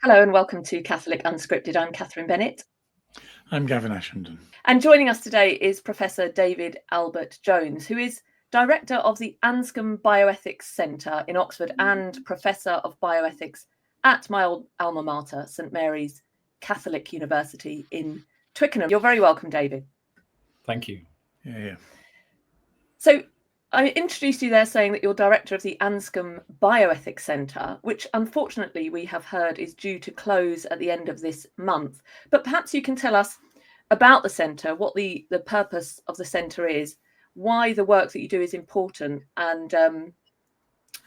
Hello and welcome to Catholic Unscripted. I'm Catherine Bennett. I'm Gavin Ashenden. And joining us today is Professor David Albert Jones, who is Director of the Anscombe Bioethics Centre in Oxford and Professor of Bioethics at my old alma mater, St Mary's Catholic University in Twickenham. You're very welcome, David. Thank you. Yeah. So I introduced you there saying that you're Director of the Anscombe Bioethics Centre, which unfortunately we have heard is due to close at the end of this month. But perhaps you can tell us about the centre, what the purpose of the centre is, why the work that you do is important, and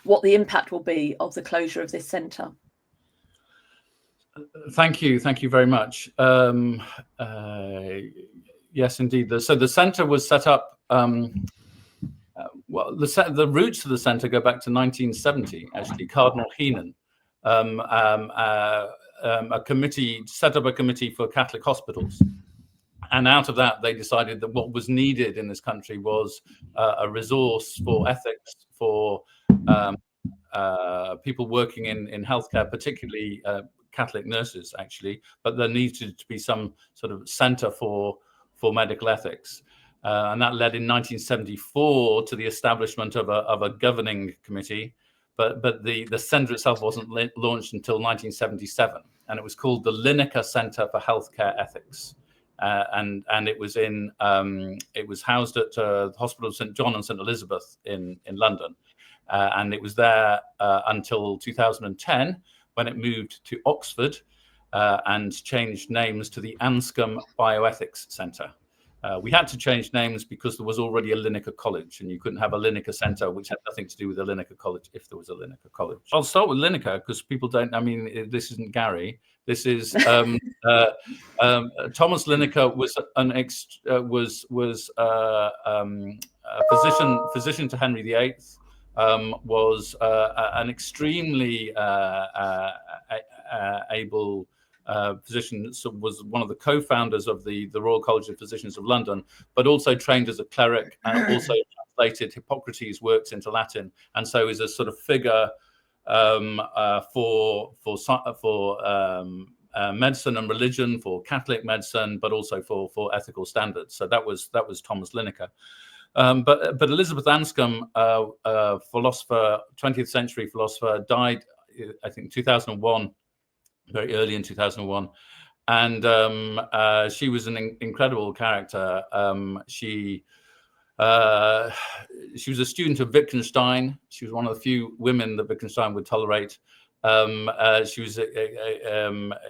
what the impact will be of the closure of this centre. Thank you very much. Yes, indeed. So the centre was set up. Well, the roots of the centre go back to 1970. Actually, Cardinal Heenan, a committee set up a committee for Catholic hospitals. And out of that, they decided that what was needed in this country was a resource for ethics, for people working in healthcare, particularly Catholic nurses, actually. But there needed to be some sort of centre for medical ethics. And that led in 1974 to the establishment of a governing committee. But the centre itself wasn't launched until 1977. And it was called the Lineker Centre for Healthcare Ethics. And it was housed at the Hospital of St John and St Elizabeth in London, and it was there until 2010 when it moved to Oxford and changed names to the Anscombe Bioethics Centre. We had to change names because there was already a Lineker College, and you couldn't have a Lineker Centre which had nothing to do with a Lineker College if there was a Lineker College. I'll start with Lineker because people don't. I mean, this isn't Gary. This is Thomas Lineker was a physician to Henry VIII. Was an extremely able physician, so was one of the co-founders of the Royal College of Physicians of London, but also trained as a cleric and also translated Hippocrates' works into Latin, and so is a sort of figure for medicine and religion, for Catholic medicine, but also for ethical standards. So that was Thomas Lineker. But Elizabeth Anscombe, philosopher, 20th century philosopher, died, I think, 2001. Very early in 2001, and she was an incredible character. She was a student of Wittgenstein. She was one of the few women that Wittgenstein would tolerate. She was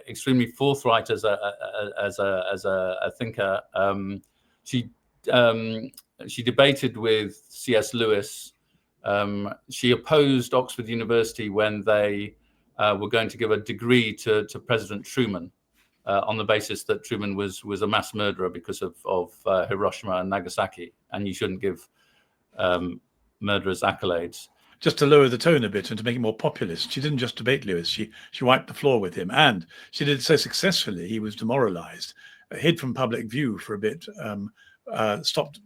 extremely forthright as a thinker. She debated with C.S. Lewis. She opposed Oxford University when they were going to give a degree to President Truman on the basis that Truman was a mass murderer because of Hiroshima and Nagasaki, and you shouldn't give murderers accolades. Just to lower the tone a bit and to make it more populist, she didn't just debate Lewis, she wiped the floor with him, and she did it so successfully he was demoralized, hid from public view for a bit, stopped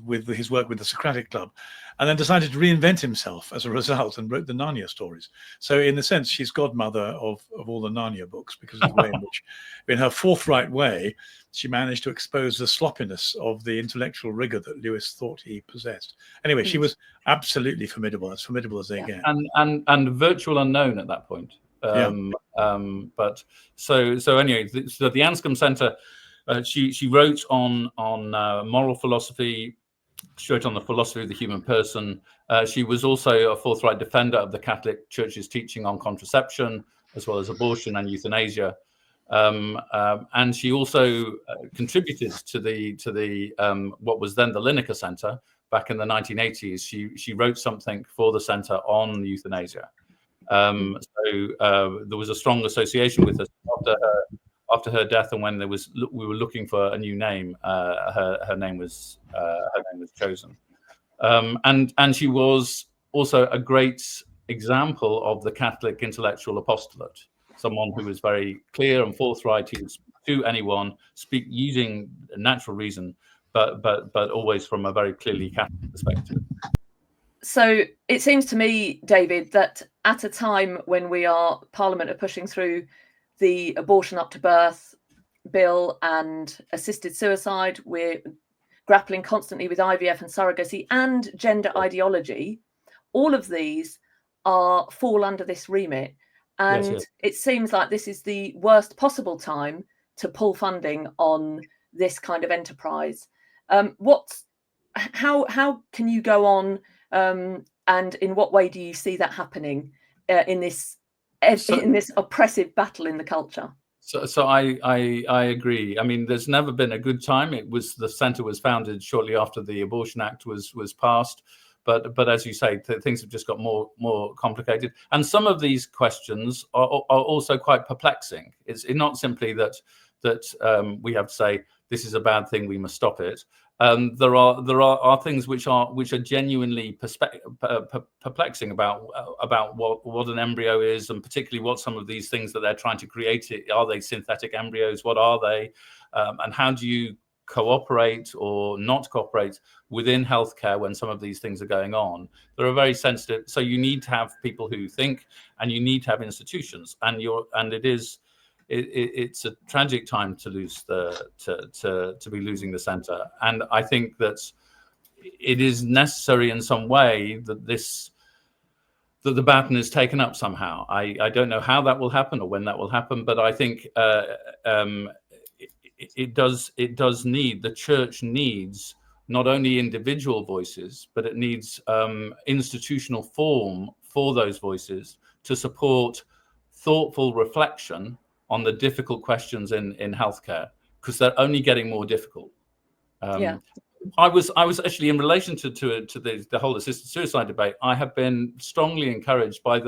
with his work with the Socratic Club, and then decided to reinvent himself as a result and wrote the Narnia stories. So in a sense, she's godmother of all the Narnia books because of the way in which, in her forthright way, she managed to expose the sloppiness of the intellectual rigor that Lewis thought he possessed. Anyway, she was absolutely formidable, as formidable as they get. And virtual unknown at that point. But so anyway, so the Anscombe Centre, she wrote on moral philosophy. She wrote on the philosophy of the human person. She was also a forthright defender of the Catholic Church's teaching on contraception, as well as abortion and euthanasia. And she also contributed to the what was then the Lineker Centre back in the 1980s. She wrote something for the centre on euthanasia. So there was a strong association with her after her death, and when we were looking for a new name, her name was chosen. And she was also a great example of the Catholic intellectual apostolate. Someone who was very clear and forthright, who would speak to anyone, speak using natural reason, but always from a very clearly Catholic perspective. So it seems to me, David, that at a time when Parliament are pushing through the abortion up to birth bill and assisted suicide, we're grappling constantly with IVF and surrogacy and gender ideology. All of these fall under this remit. And it seems like this is the worst possible time to pull funding on this kind of enterprise. How can you go on, and in what way do you see that happening in this oppressive battle in the culture? So I agree. I mean, there's never been a good time. The centre was founded shortly after the Abortion Act was passed, but as you say, things have just got more complicated. And some of these questions are also quite perplexing. It's not simply that we have to say this is a bad thing, we must stop it. There are things which are genuinely perplexing about what an embryo is, and particularly what some of these things that they're trying to create. Are they synthetic embryos? What are they? And how do you cooperate or not cooperate within healthcare when some of these things are going on? They're very sensitive. So you need to have people who think, and you need to have institutions. It's a tragic time to lose to be losing the centre, and I think that it is necessary in some way that the baton is taken up somehow. I don't know how that will happen or when that will happen, but I think it does need, the church needs not only individual voices, but it needs institutional form for those voices to support thoughtful reflection on the difficult questions in healthcare, because they're only getting more difficult. I was actually, in relation to the whole assisted suicide debate, I have been strongly encouraged by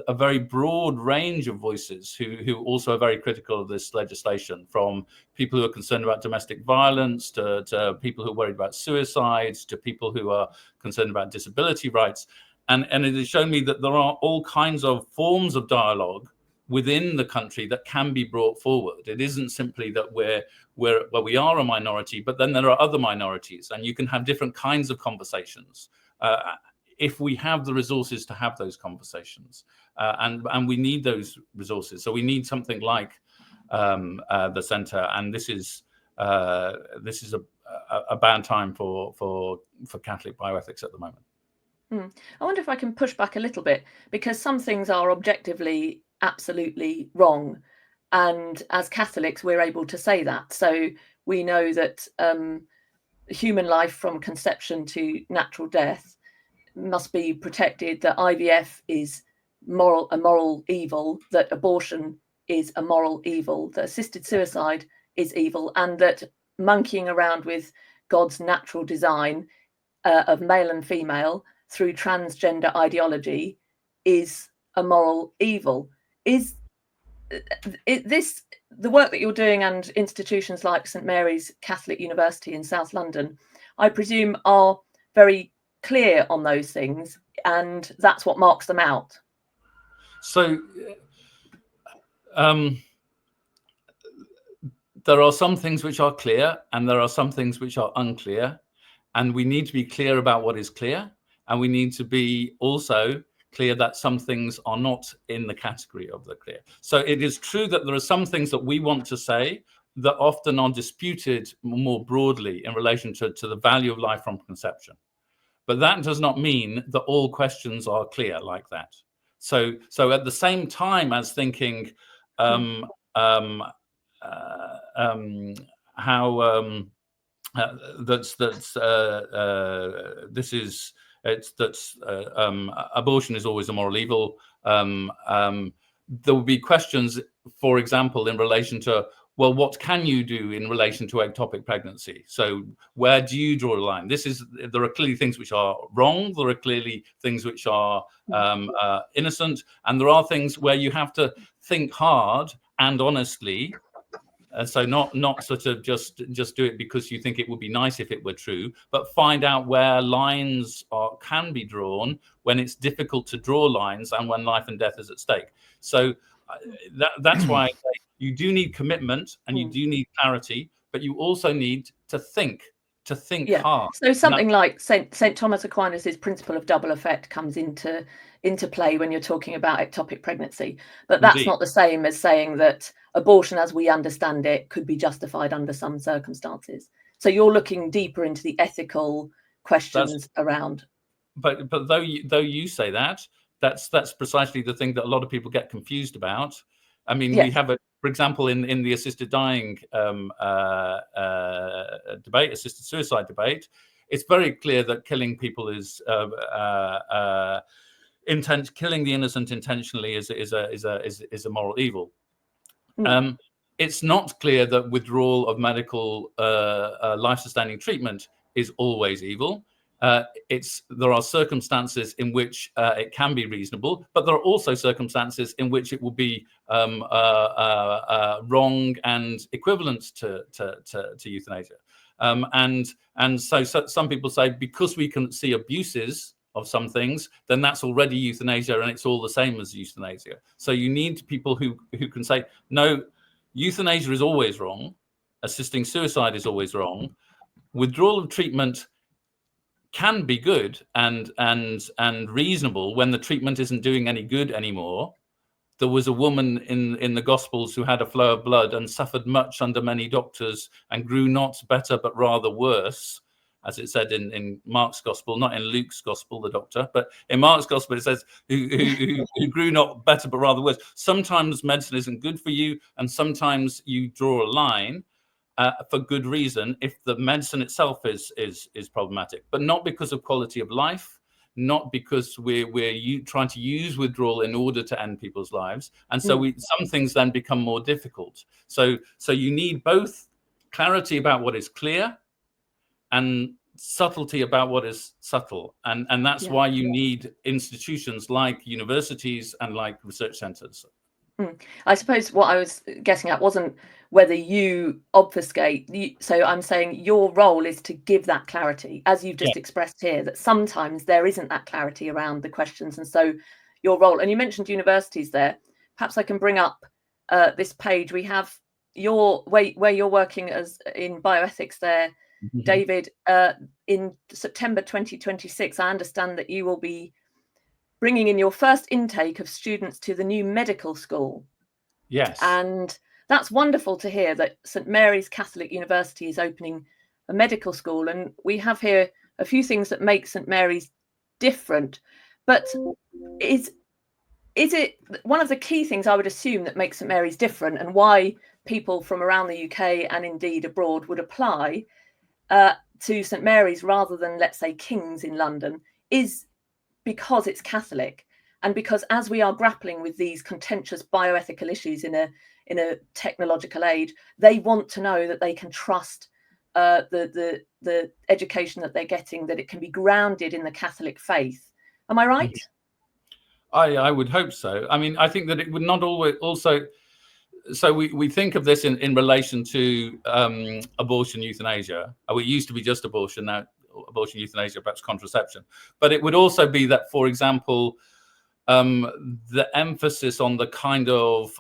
a very broad range of voices who also are very critical of this legislation, from people who are concerned about domestic violence to people who are worried about suicides to people who are concerned about disability rights. And it has shown me that there are all kinds of forms of dialogue within the country that can be brought forward. It isn't simply that we are a minority, but then there are other minorities, and you can have different kinds of conversations if we have the resources to have those conversations. And we need those resources. So we need something like the centre, and this is a bad time for Catholic bioethics at the moment. I wonder if I can push back a little bit, because some things are objectively absolutely wrong, and as Catholics we're able to say that. So we know that human life from conception to natural death must be protected, that IVF is a moral evil, that abortion is a moral evil, that assisted suicide is evil, and that monkeying around with God's natural design of male and female through transgender ideology is a moral evil. Is this the work that you're doing, and institutions like St Mary's Catholic University in South London, I presume, are very clear on those things, and that's what marks them out? So there are some things which are clear, and there are some things which are unclear, and we need to be clear about what is clear, and we need to be also clear that some things are not in the category of the clear. So it is true that there are some things that we want to say that often are disputed more broadly in relation to the value of life from conception. But that does not mean that all questions are clear like that. So at the same time as thinking abortion is always a moral evil. There will be questions, for example, in relation to, well, what can you do in relation to ectopic pregnancy? So where do you draw the line? There are clearly things which are wrong. There are clearly things which are innocent. And there are things where you have to think hard and honestly. And so not sort of just do it because you think it would be nice if it were true, but find out where lines can be drawn when it's difficult to draw lines and when life and death is at stake. So that's why I say you do need commitment and you do need clarity, but you also need to think to think hard. So something like St. Thomas Aquinas's principle of double effect comes into play when you're talking about ectopic pregnancy. But that's not the same as saying that abortion as we understand it could be justified under some circumstances. So you're looking deeper into the ethical questions around. But though you say that, that's precisely the thing that a lot of people get confused about. I mean, we have for example, in the assisted dying debate, assisted suicide debate, it's very clear that killing people is killing the innocent intentionally is a moral evil. It's not clear that withdrawal of medical life-sustaining treatment is always evil. There are circumstances in which it can be reasonable, but there are also circumstances in which it will be wrong and equivalent to euthanasia. And so some people say because we can see abuses of some things, then that's already euthanasia, and it's all the same as euthanasia. So you need people who can say, no, euthanasia is always wrong, assisting suicide is always wrong, withdrawal of treatment can be good and reasonable when the treatment isn't doing any good anymore. There was a woman in the Gospels who had a flow of blood and suffered much under many doctors and grew not better but rather worse, as it said in Mark's Gospel, not in Luke's Gospel, the doctor, but in Mark's Gospel it says who grew not better but rather worse. Sometimes medicine isn't good for you, and sometimes you draw a line for good reason if the medicine itself is problematic, but not because of quality of life, not because we're trying to use withdrawal in order to end people's lives. And so some things then become more difficult. So you need both clarity about what is clear and subtlety about what is subtle. And that's why you need institutions like universities and like research centers. I suppose what I was getting at wasn't whether you obfuscate. So I'm saying your role is to give that clarity, as you've just expressed here, that sometimes there isn't that clarity around the questions. And so your role, and you mentioned universities there, perhaps I can bring up this page. We have where you're working as in bioethics there, David, in September 2026. I understand that you will be bringing in your first intake of students to the new medical school. Yes. And that's wonderful to hear that St Mary's Catholic University is opening a medical school. And we have here a few things that make St Mary's different. But is it one of the key things I would assume that makes St Mary's different, and why people from around the UK and indeed abroad would apply to St Mary's rather than, let's say, King's in London, is because it's Catholic, and because as we are grappling with these contentious bioethical issues in a technological age, they want to know that they can trust the education that they're getting, that it can be grounded in the Catholic faith. Am I right? I would hope so. I mean, I think that it would not always also. So we think of this in relation to abortion, euthanasia. It used to be just abortion, now abortion, euthanasia, perhaps contraception. But it would also be that, for example, the emphasis on the kind of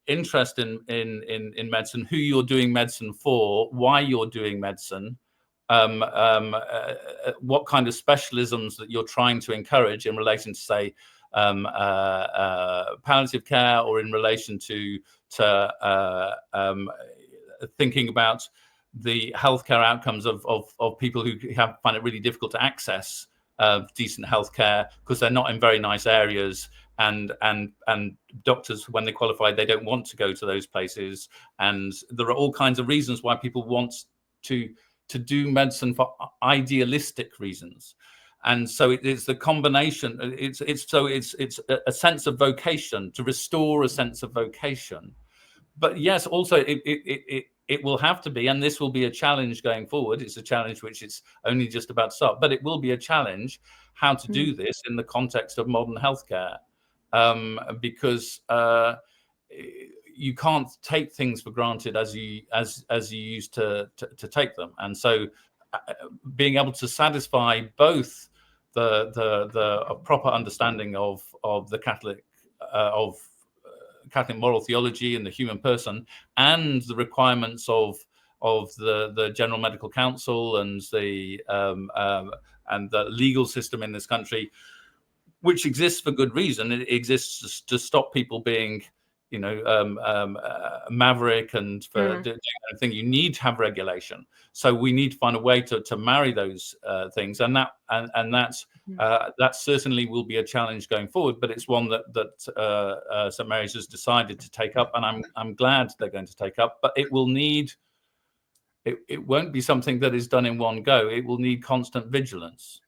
interest in medicine, who you're doing medicine for, why you're doing medicine, what kind of specialisms that you're trying to encourage in relation to, say, palliative care, or in relation to thinking about the healthcare outcomes of people who find it really difficult to access decent healthcare because they're not in very nice areas, and doctors, when they qualify, they don't want to go to those places, and there are all kinds of reasons why people want to do medicine for idealistic reasons. And so it's the combination. It's a sense of vocation, to restore a sense of vocation. But yes, also it will have to be, and this will be a challenge going forward. It's a challenge which it's only just about to start, but it will be a challenge how to do this in the context of modern healthcare, because you can't take things for granted as you used to take them. And so being able to satisfy both the proper understanding of the Catholic Catholic moral theology and the human person, and the requirements of the General Medical Council and the legal system in this country, which exists for good reason. It exists to stop people being, maverick and for doing anything. You need to have regulation. So we need to find a way to marry those things, and that certainly will be a challenge going forward. But it's one that St Mary's has decided to take up, and I'm glad they're going to take up. But it will need. It won't be something that is done in one go. It will need constant vigilance.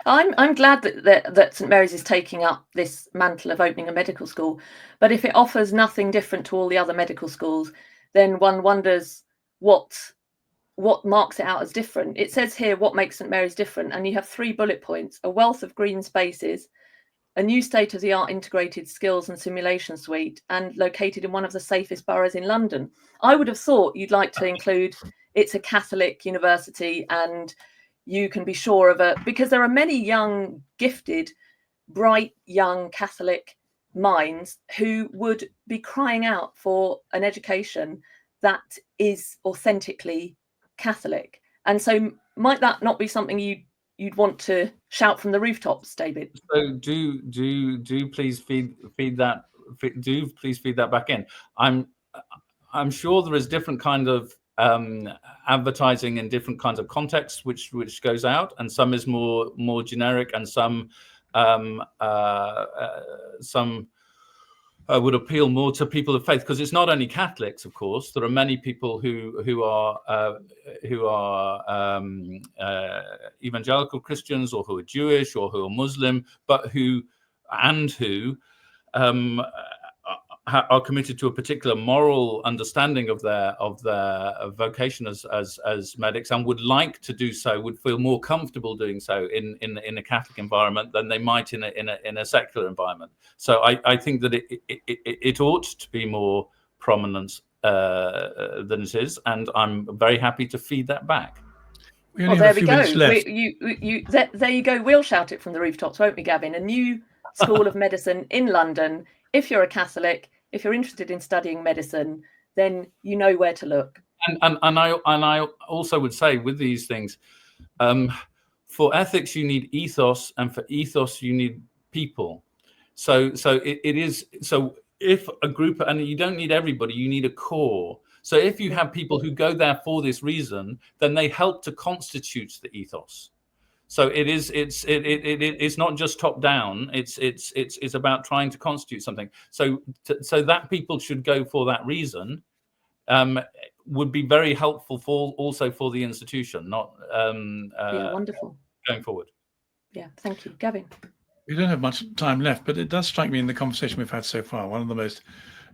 I'm glad that St Mary's is taking up this mantle of opening a medical school, but if it offers nothing different to all the other medical schools, then one wonders what marks it out as different. It says here what makes St Mary's different, and you have 3 bullet points: a wealth of green spaces, a new state-of-the-art integrated skills and simulation suite, and located in one of the safest boroughs in London. I would have thought you'd like to include it's a Catholic university, and you can be sure of because there are many young, gifted, bright, young Catholic minds who would be crying out for an education that is authentically Catholic. And so might that not be something you'd want to shout from the rooftops, David? So do please feed that. Please feed that back in. I'm sure there is different kind of advertising in different kinds of contexts which goes out, and some is more generic, and some would appeal more to people of faith, because it's not only Catholics, of course. There are many people who are evangelical Christians, or who are Jewish, or who are Muslim, but who are committed to a particular moral understanding of their vocation as medics, and would like to do so, would feel more comfortable doing so in a Catholic environment than they might in a secular environment. So I think that it ought to be more prominent than it is, and I'm very happy to feed that back. Well, there we go. There you go. We'll shout it from the rooftops, won't we, Gavin? A new School of Medicine in London. If you're a Catholic, if you're interested in studying medicine, then you know where to look. And I also would say with these things, for ethics you need ethos, and for ethos you need people. So if a group, and you don't need everybody, you need a core. So if you have people who go there for this reason, then they help to constitute the ethos. So it's not just top down. It's about trying to constitute something. So that people should go for that reason would be very helpful also for the institution. Not wonderful going forward. Yeah, thank you, Gavin. We don't have much time left, but it does strike me in the conversation we've had so far, one of the most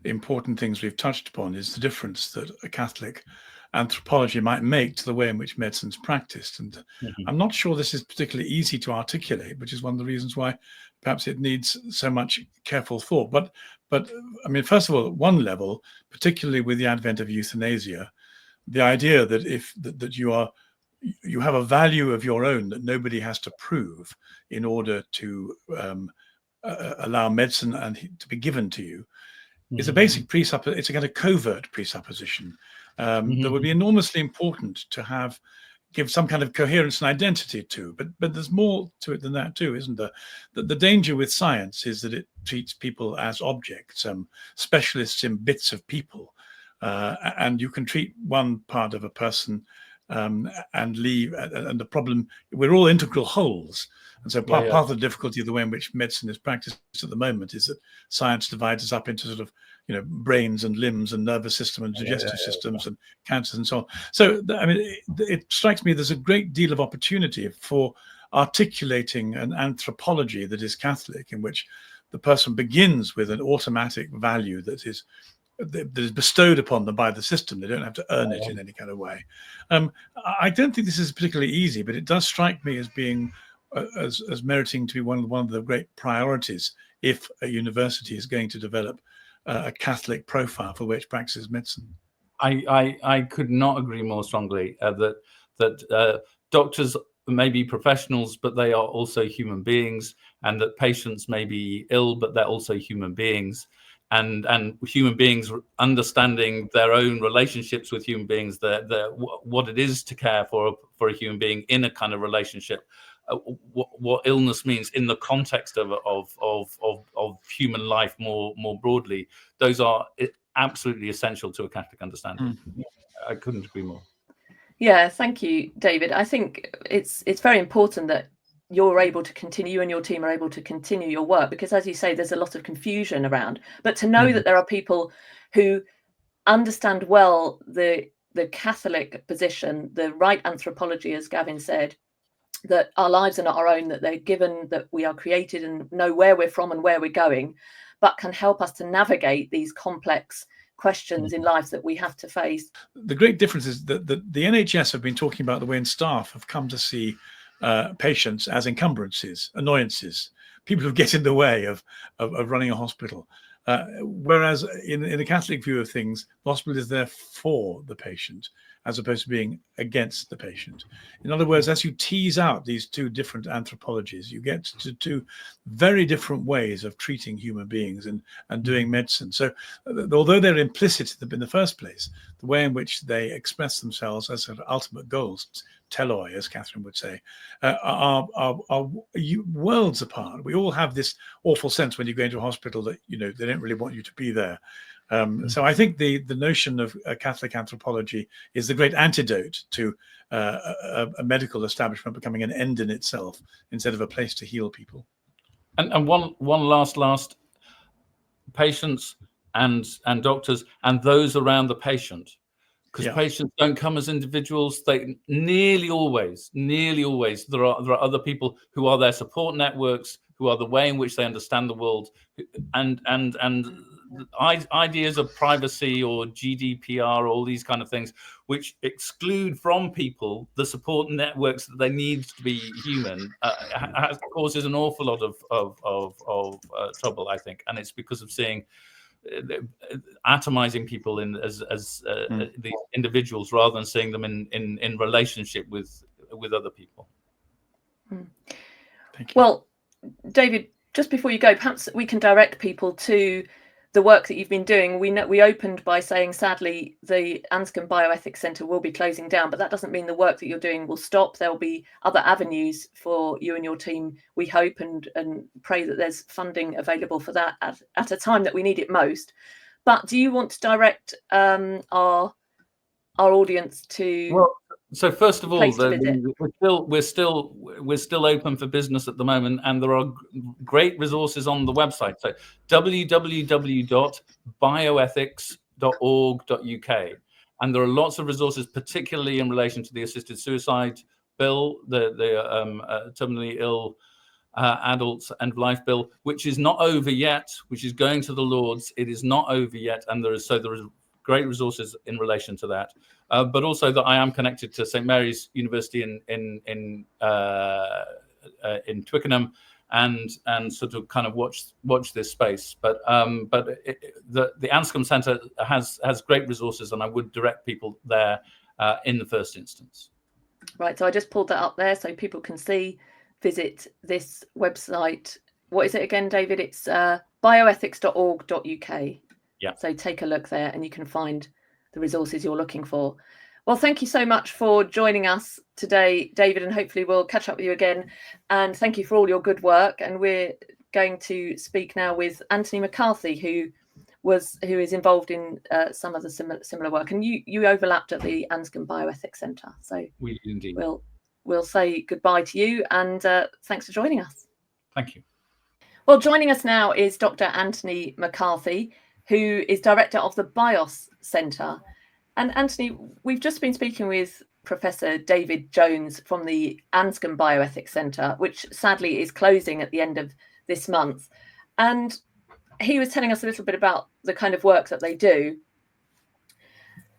important things we've touched upon is the difference that a Catholic anthropology might make to the way in which medicine's practiced. And I'm not sure this is particularly easy to articulate, which is one of the reasons why perhaps it needs so much careful thought. But I mean, first of all, at one level, particularly with the advent of euthanasia, the idea that that you have a value of your own that nobody has to prove in order to allow medicine and to be given to you is a basic presupposition. It's a kind of covert presupposition that would be enormously important to give some kind of coherence and identity to. But there's more to it than that too, isn't there? The danger with science is that it treats people as objects, specialists in bits of people, and you can treat one part of a person and leave. And the problem, we're all integral wholes. And so part of the difficulty of the way in which medicine is practiced at the moment is that science divides us up into sort of, brains and limbs and nervous system and digestive systems and cancers and so on. So, I mean, it strikes me there's a great deal of opportunity for articulating an anthropology that is Catholic, in which the person begins with an automatic value that is bestowed upon them by the system. They don't have to earn it in any kind of way. I don't think this is particularly easy, but it does strike me as being as meriting to be one of the great priorities if a university is going to develop a Catholic profile for which practices medicine. I could not agree more strongly that doctors may be professionals, but they are also human beings, and that patients may be ill, but they're also human beings. and human beings understanding their own relationships with human beings, what it is to care for a human being in a kind of relationship, what illness means in the context of human life more broadly. Those are absolutely essential to a Catholic understanding. I couldn't agree more. Yeah, thank you, David. I think it's very important that you're able to continue, you and your team are able to continue your work, because as you say, there's a lot of confusion around. But to know that there are people who understand well the Catholic position, the right anthropology, as Gavin said, that our lives are not our own, that they're given, that we are created and know where we're from and where we're going, but can help us to navigate these complex questions in life that we have to face. The great difference is that the NHS have been talking about the way staff have come to see patients as encumbrances, annoyances, people who get in the way of running a hospital. Whereas in the Catholic view of things, the hospital is there for the patient as opposed to being against the patient. In other words, as you tease out these two different anthropologies, you get to two very different ways of treating human beings and doing medicine. So although they're implicit in the first place, the way in which they express themselves as sort of ultimate goals, teloi, as Catherine would say, are worlds apart. We all have this awful sense when you go into a hospital that, you know, they don't really want you to be there. So I think the notion of Catholic anthropology is the great antidote to a medical establishment becoming an end in itself instead of a place to heal people. And one last, patients and doctors and those around the patient, because patients don't come as individuals. They nearly always there are other people who are their support networks, who are the way in which they understand the world, and ideas of privacy or GDPR, all these kind of things, which exclude from people the support networks that they need to be human, causes an awful lot of trouble, I think, and it's because of seeing atomizing people as these individuals rather than seeing them in relationship with other people. Thank you. Well, David, just before you go, perhaps we can direct people to the work that you've been doing. We opened by saying, sadly, the Anscombe Bioethics Centre will be closing down, but that doesn't mean the work that you're doing will stop. There will be other avenues for you and your team, we hope, and pray that there's funding available for that at a time that we need it most. But do you want to direct our audience to? Well, so first of all, we're still open for business at the moment, and there are great resources on the website. So www.bioethics.org.uk, and there are lots of resources, particularly in relation to the assisted suicide bill, the terminally ill adults end of life bill, which is not over yet, which is going to the Lords. It is not over yet, and there is great resources in relation to that. But also that I am connected to St Mary's University in Twickenham, and sort of kind of watch this space. But the Anscombe Centre has great resources, and I would direct people there in the first instance. Right, so I just pulled that up there so people can see. Visit this website. What is it again, David? It's bioethics.org.uk. Yeah. So take a look there and you can find the resources you're looking for. Well, thank you so much for joining us today, David, and hopefully we'll catch up with you again. And thank you for all your good work. And we're going to speak now with Anthony McCarthy, who is involved in some of the similar work. And you overlapped at the Anscombe Bioethics Centre. So we indeed. We'll say goodbye to you, and thanks for joining us. Thank you. Well, joining us now is Dr. Anthony McCarthy, who is director of the BIOS Centre. And Anthony, we've just been speaking with Professor David Jones from the Anscombe Bioethics Centre, which sadly is closing at the end of this month. And he was telling us a little bit about the kind of work that they do.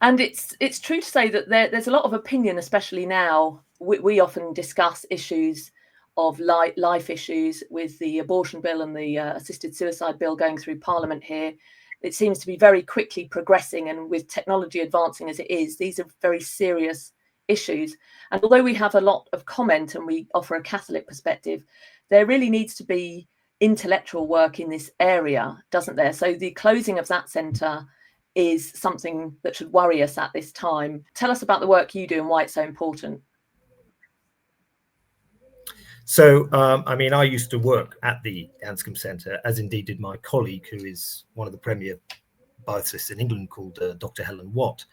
And it's true to say that there's a lot of opinion, especially now. We often discuss issues of life issues with the abortion bill and the assisted suicide bill going through Parliament here. It seems to be very quickly progressing, and with technology advancing as it is, these are very serious issues. And although we have a lot of comment and we offer a Catholic perspective, there really needs to be intellectual work in this area, doesn't there? So the closing of that centre is something that should worry us at this time. Tell us about the work you do and why it's so important. So, I mean, I used to work at the Anscombe Centre, as indeed did my colleague, who is one of the premier bioethicists in England, called Dr. Helen Watt.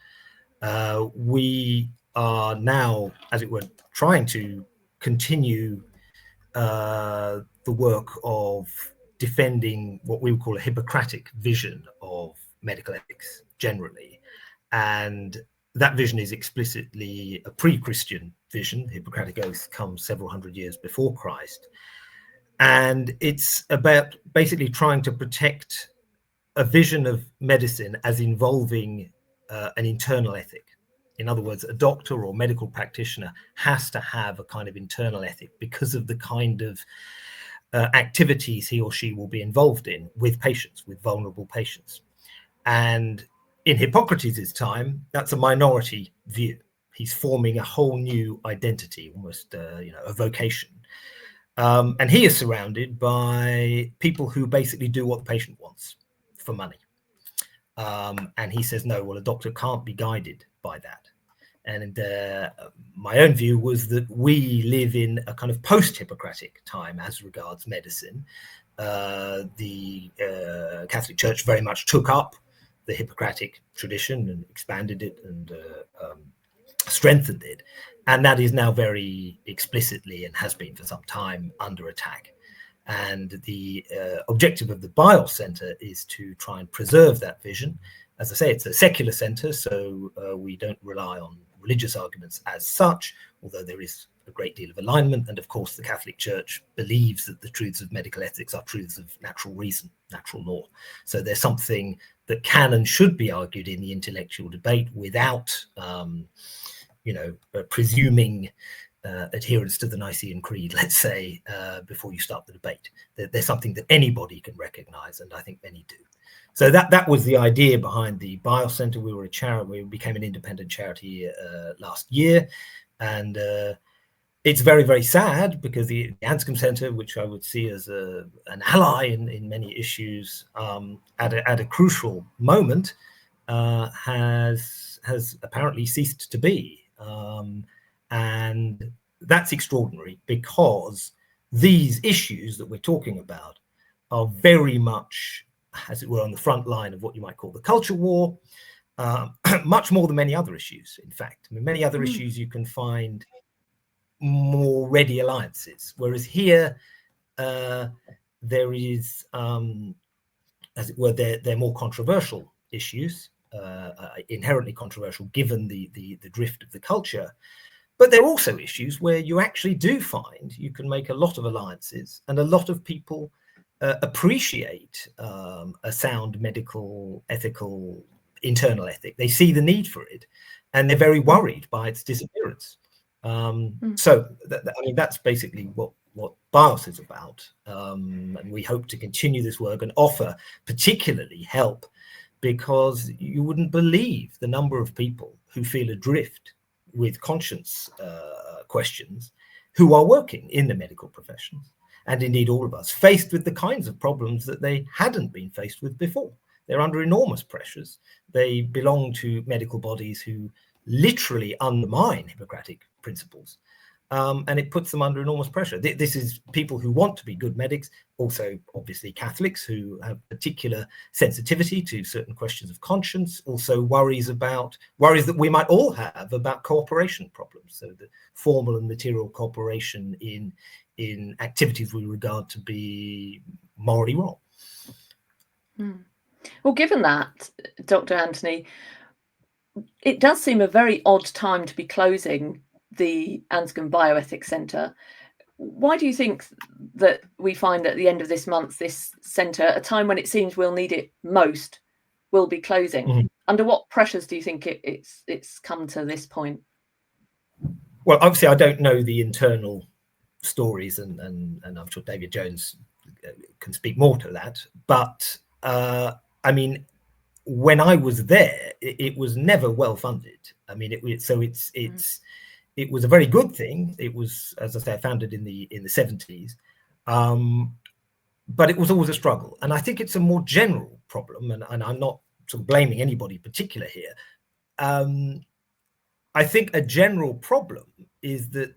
We are now, as it were, trying to continue the work of defending what we would call a Hippocratic vision of medical ethics generally. And that vision is explicitly a pre-Christian vision. The Hippocratic Oath comes several hundred years before Christ. And it's about basically trying to protect a vision of medicine as involving an internal ethic. In other words, a doctor or medical practitioner has to have a kind of internal ethic because of the kind of activities he or she will be involved in with patients, with vulnerable patients. And in Hippocrates' time, that's a minority view. He's forming a whole new identity, almost a vocation. And he is surrounded by people who basically do what the patient wants for money. And he says, no, well, a doctor can't be guided by that. And my own view was that we live in a kind of post-Hippocratic time as regards medicine. The Catholic Church very much took up the Hippocratic tradition and expanded it and strengthened it. And that is now very explicitly, and has been for some time, under attack. And the objective of the Bioethics Centre is to try and preserve that vision. As I say, it's a secular centre, so we don't rely on religious arguments as such, although there is a great deal of alignment. And of course, the Catholic Church believes that the truths of medical ethics are truths of natural reason, natural law. So there's something that can and should be argued in the intellectual debate without, presuming adherence to the Nicene Creed, let's say, before you start the debate. There's something that anybody can recognize, and I think many do. So that was the idea behind the Bioethics Centre. We were a charity. We became an independent charity last year, and it's very, very sad because the Anscombe Centre, which I would see as an ally in many issues, at a crucial moment, has apparently ceased to be, and that's extraordinary because these issues that we're talking about are very much, as it were, on the front line of what you might call the culture war, much more than many other issues, in fact. I mean, many other issues you can find more ready alliances, whereas here there is, as it were, they're more controversial issues, inherently controversial given the drift of the culture. But there are also issues where you actually do find you can make a lot of alliances, and a lot of people appreciate a sound medical, ethical, internal ethic. They see the need for it, and they're very worried by its disappearance. So I mean, that's basically what BIOS is about. And we hope to continue this work and offer particularly help, because you wouldn't believe the number of people who feel adrift with conscience questions who are working in the medical professions. And indeed, all of us faced with the kinds of problems that they hadn't been faced with before. They're under enormous pressures. They belong to medical bodies who literally undermine Hippocratic principles. And it puts them under enormous pressure. This is people who want to be good medics, also obviously Catholics who have particular sensitivity to certain questions of conscience, also worries that we might all have about cooperation problems. So the formal and material cooperation in activities we regard to be morally wrong. Well, given that, Dr. Anthony, it does seem a very odd time to be closing the Anscombe Bioethics Centre. Why do you think that we find at the end of this month, this centre, a time when it seems we'll need it most, will be closing? Under what pressures do you think it's come to this point? Well, obviously, I don't know the internal stories, and I'm sure David Jones can speak more to that. But I mean, when I was there, it was never well funded. I mean, it was a very good thing. It was, as I say, founded in the 70s. but it was always a struggle. And I think it's a more general problem, and I'm not sort of blaming anybody particular here. I think a general problem is that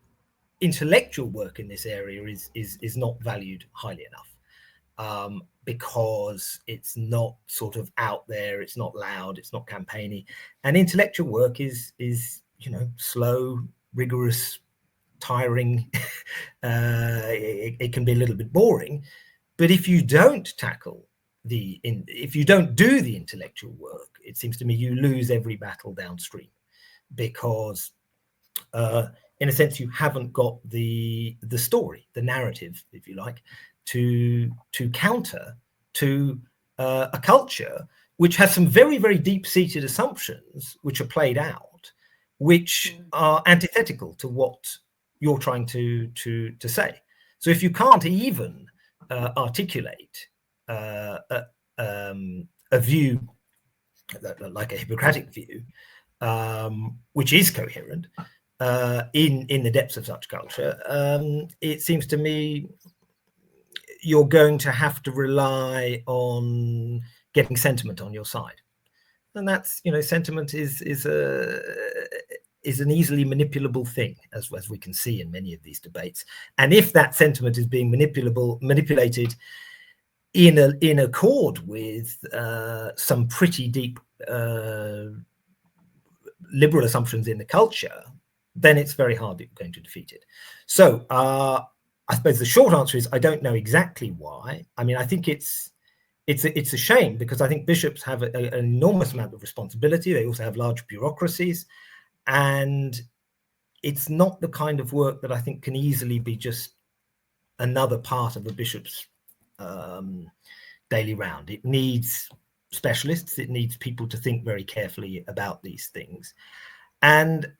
intellectual work in this area is not valued highly enough, because it's not sort of out there, it's not loud, it's not campaigny, and intellectual work is slow, rigorous, tiring. It can be a little bit boring, but if you don't tackle if you don't do the intellectual work, it seems to me you lose every battle downstream, because in a sense you haven't got the story, the narrative, if you like, to counter to a culture which has some very, very deep-seated assumptions which are played out, which are antithetical to what you're trying to say. So if you can't even articulate a view like a Hippocratic view, which is coherent in the depths of such culture, it seems to me you're going to have to rely on getting sentiment on your side, and that's sentiment is an easily manipulable thing, as we can see in many of these debates. And if that sentiment is being manipulated in accord with some pretty deep liberal assumptions in the culture, then it's very hard that you're going to defeat it. So I suppose the short answer is I don't know exactly why. I mean, I think it's a shame, because I think bishops have an enormous amount of responsibility. They also have large bureaucracies, and it's not the kind of work that I think can easily be just another part of a bishop's daily round. It needs specialists. It needs people to think very carefully about these things. And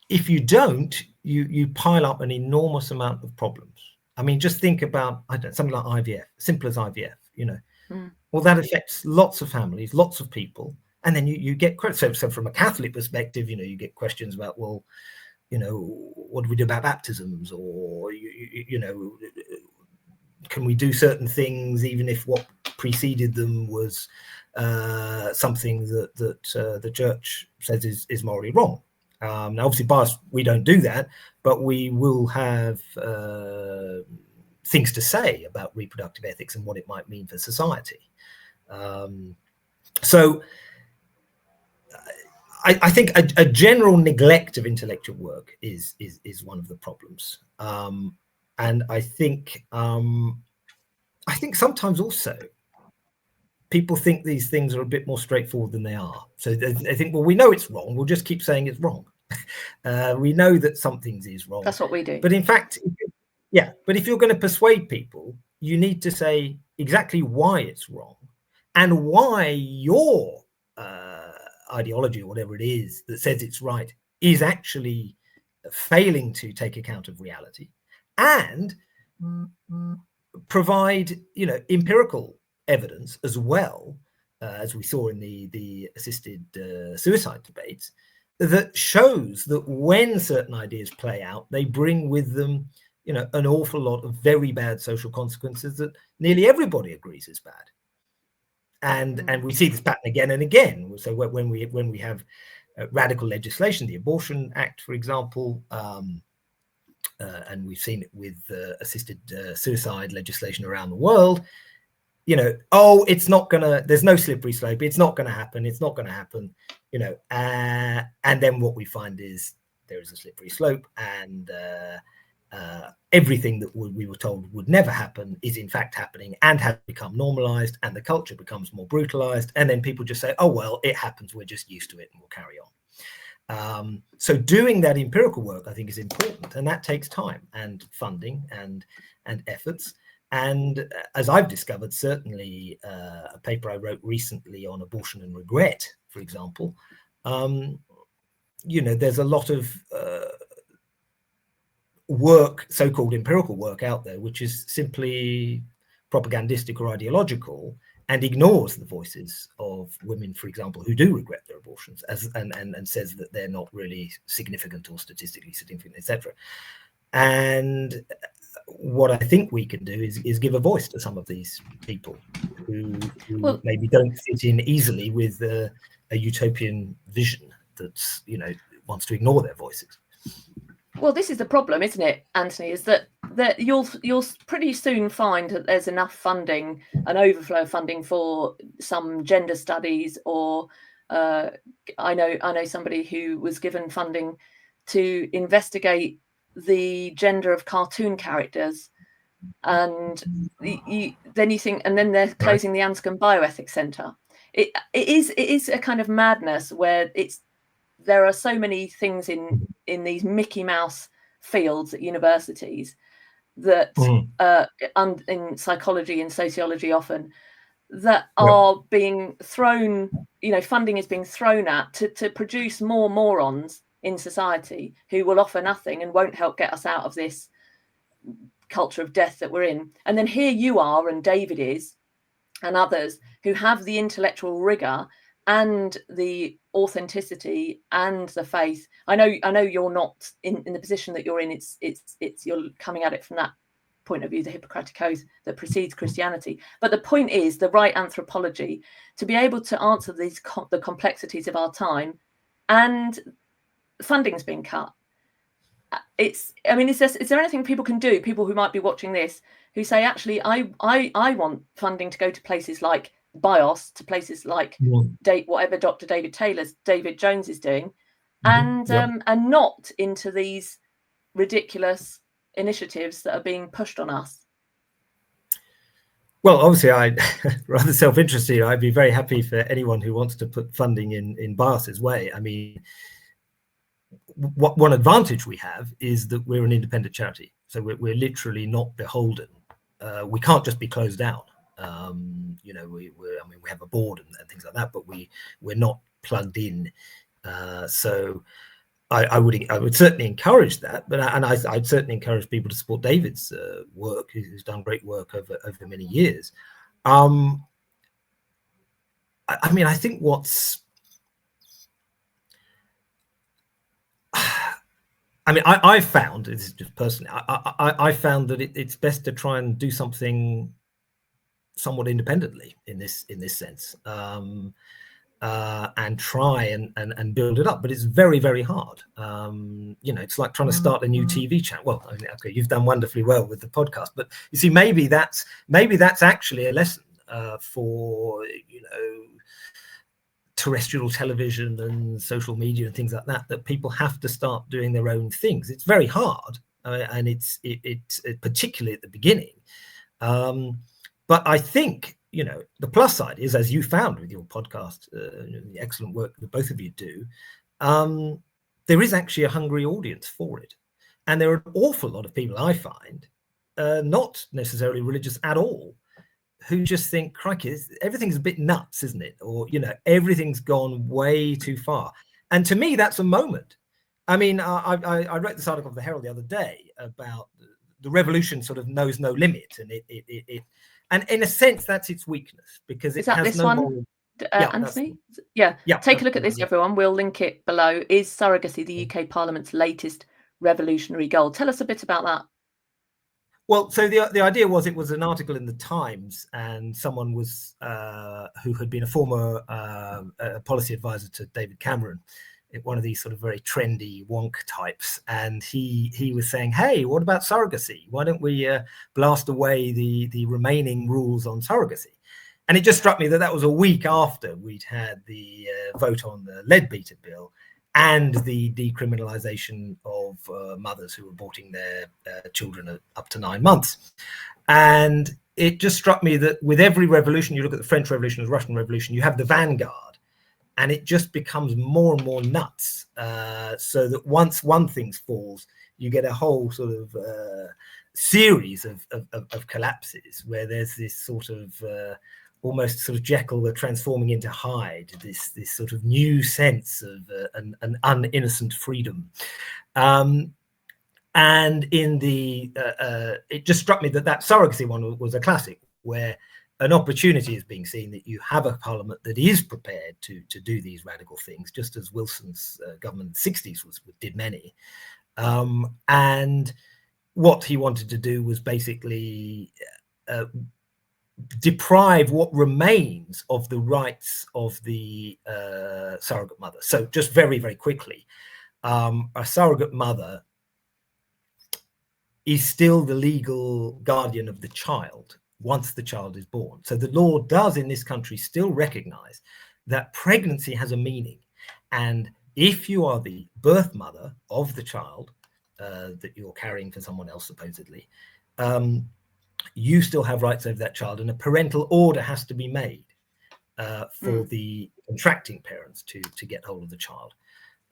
if you don't, you pile up an enormous amount of problems. I mean, just think about something like IVF, simple as IVF, Well, that affects lots of families, lots of people. And then you get questions. So from a Catholic perspective, you get questions about, well, what do we do about baptisms? Or, can we do certain things even if what preceded them was something that the church says is morally wrong? Now, obviously, we don't do that, but we will have things to say about reproductive ethics and what it might mean for society. So I think a general neglect of intellectual work is one of the problems, and I think sometimes also people think these things are a bit more straightforward than they are. So they think, well, we know it's wrong, we'll just keep saying it's wrong. We know that some things is wrong. That's what we do. But in fact, but if you're going to persuade people, you need to say exactly why it's wrong and why your ideology or whatever it is that says it's right is actually failing to take account of reality, and provide empirical evidence as well, as we saw in the assisted suicide debates, that shows that when certain ideas play out, they bring with them an awful lot of very bad social consequences that nearly everybody agrees is bad. And we see this pattern again and again. So when we have radical legislation, the Abortion Act, for example, and we've seen it with assisted suicide legislation around the world, it's not gonna, there's no slippery slope, it's not gonna happen, and then what we find is there is a slippery slope, and everything that we were told would never happen is in fact happening and has become normalized, and the culture becomes more brutalized, and then people just say, oh well, it happens, we're just used to it, and we'll carry on. So doing that empirical work, I think, is important, and that takes time and funding and efforts. And as I've discovered, certainly a paper I wrote recently on abortion and regret, for example, there's a lot of work, so-called empirical work out there, which is simply propagandistic or ideological and ignores the voices of women, for example, who do regret their abortions, and says that they're not really significant or statistically significant, etc. And what I think we can do is give a voice to some of these people who Well, maybe don't fit in easily with a utopian vision that's, wants to ignore their voices. Well, this is the problem, isn't it, Anthony? Is that you'll pretty soon find that there's enough funding, an overflow of funding for some gender studies, or I know somebody who was given funding to investigate the gender of cartoon characters, and then you think, and then they're closing the Anscombe Bioethics Centre. It is a kind of madness where there are so many things in these Mickey Mouse fields at universities that in psychology and sociology often, that are being thrown, funding is being thrown at to produce more morons in society who will offer nothing and won't help get us out of this culture of death that we're in. And then here you are, and David is, and others who have the intellectual rigor and the authenticity and the faith. I know you're not in the position that you're in. It's you're coming at it from that point of view, the Hippocratic Oath that precedes Christianity. But the point is the right anthropology to be able to answer these the complexities of our time, and funding's been cut. Is there anything people can do? People who might be watching this who say, actually, I want funding to go to places like BIOS, to places like whatever Dr. David Jones is doing, and not into these ridiculous initiatives that are being pushed on us. Well, obviously, I rather self-interested. I'd be very happy for anyone who wants to put funding in BIOS's way. I mean, one advantage we have is that we're an independent charity, so we're literally not beholden. We can't just be closed down. We have a board and things like that, but we're not plugged in. So I would certainly encourage that, I'd certainly encourage people to support David's work, who's done great work over many years. I think I found, this is just personally, I found that it's best to try and do something somewhat independently in this sense, and try and build it up. But it's very, very hard. It's like trying to start a new TV channel. Well, okay, you've done wonderfully well with the podcast, but you see, maybe that's actually a lesson for terrestrial television and social media and things like that people have to start doing their own things. It's very hard, and it's particularly at the beginning. But I think, the plus side is, as you found with your podcast, the excellent work that both of you do, there is actually a hungry audience for it. And there are an awful lot of people, I find, not necessarily religious at all, who just think, crikey, everything's a bit nuts, isn't it? Or, everything's gone way too far. And to me, that's a moment. I mean, I wrote this article of the Herald the other day about the revolution sort of knows no limit, and it and in a sense that's its weakness, because it has no moral. Anthony? Yeah. Take a look at this, everyone. We'll link it below. Is surrogacy the UK Parliament's latest revolutionary goal? Tell us a bit about that. Well, so the idea was, it was an article in the Times, and someone was who had been a former policy advisor to David Cameron, one of these sort of very trendy wonk types, and he was saying, hey, what about surrogacy? Why don't we blast away the remaining rules on surrogacy? And it just struck me that was a week after we'd had the vote on the Leadbeater bill and the decriminalisation of mothers who were aborting their children up to 9 months. And it just struck me that with every revolution, you look at the French Revolution, the Russian Revolution, you have the vanguard, and it just becomes more and more nuts, so that once one thing falls, you get a whole sort of series of collapses, where there's this sort of almost sort of Jekyll transforming into Hyde, this sort of new sense of an uninnocent freedom. And in the it just struck me that surrogacy one was a classic, where an opportunity is being seen that you have a parliament that is prepared to do these radical things, just as Wilson's government in the 60s did many. And what he wanted to do was basically deprive what remains of the rights of the surrogate mother. So just very, very quickly, a surrogate mother is still the legal guardian of the child once the child is born. So the law does in this country still recognize that pregnancy has a meaning. And if you are the birth mother of the child that you're carrying for someone else, supposedly, you still have rights over that child, and a parental order has to be made for the contracting parents to get hold of the child.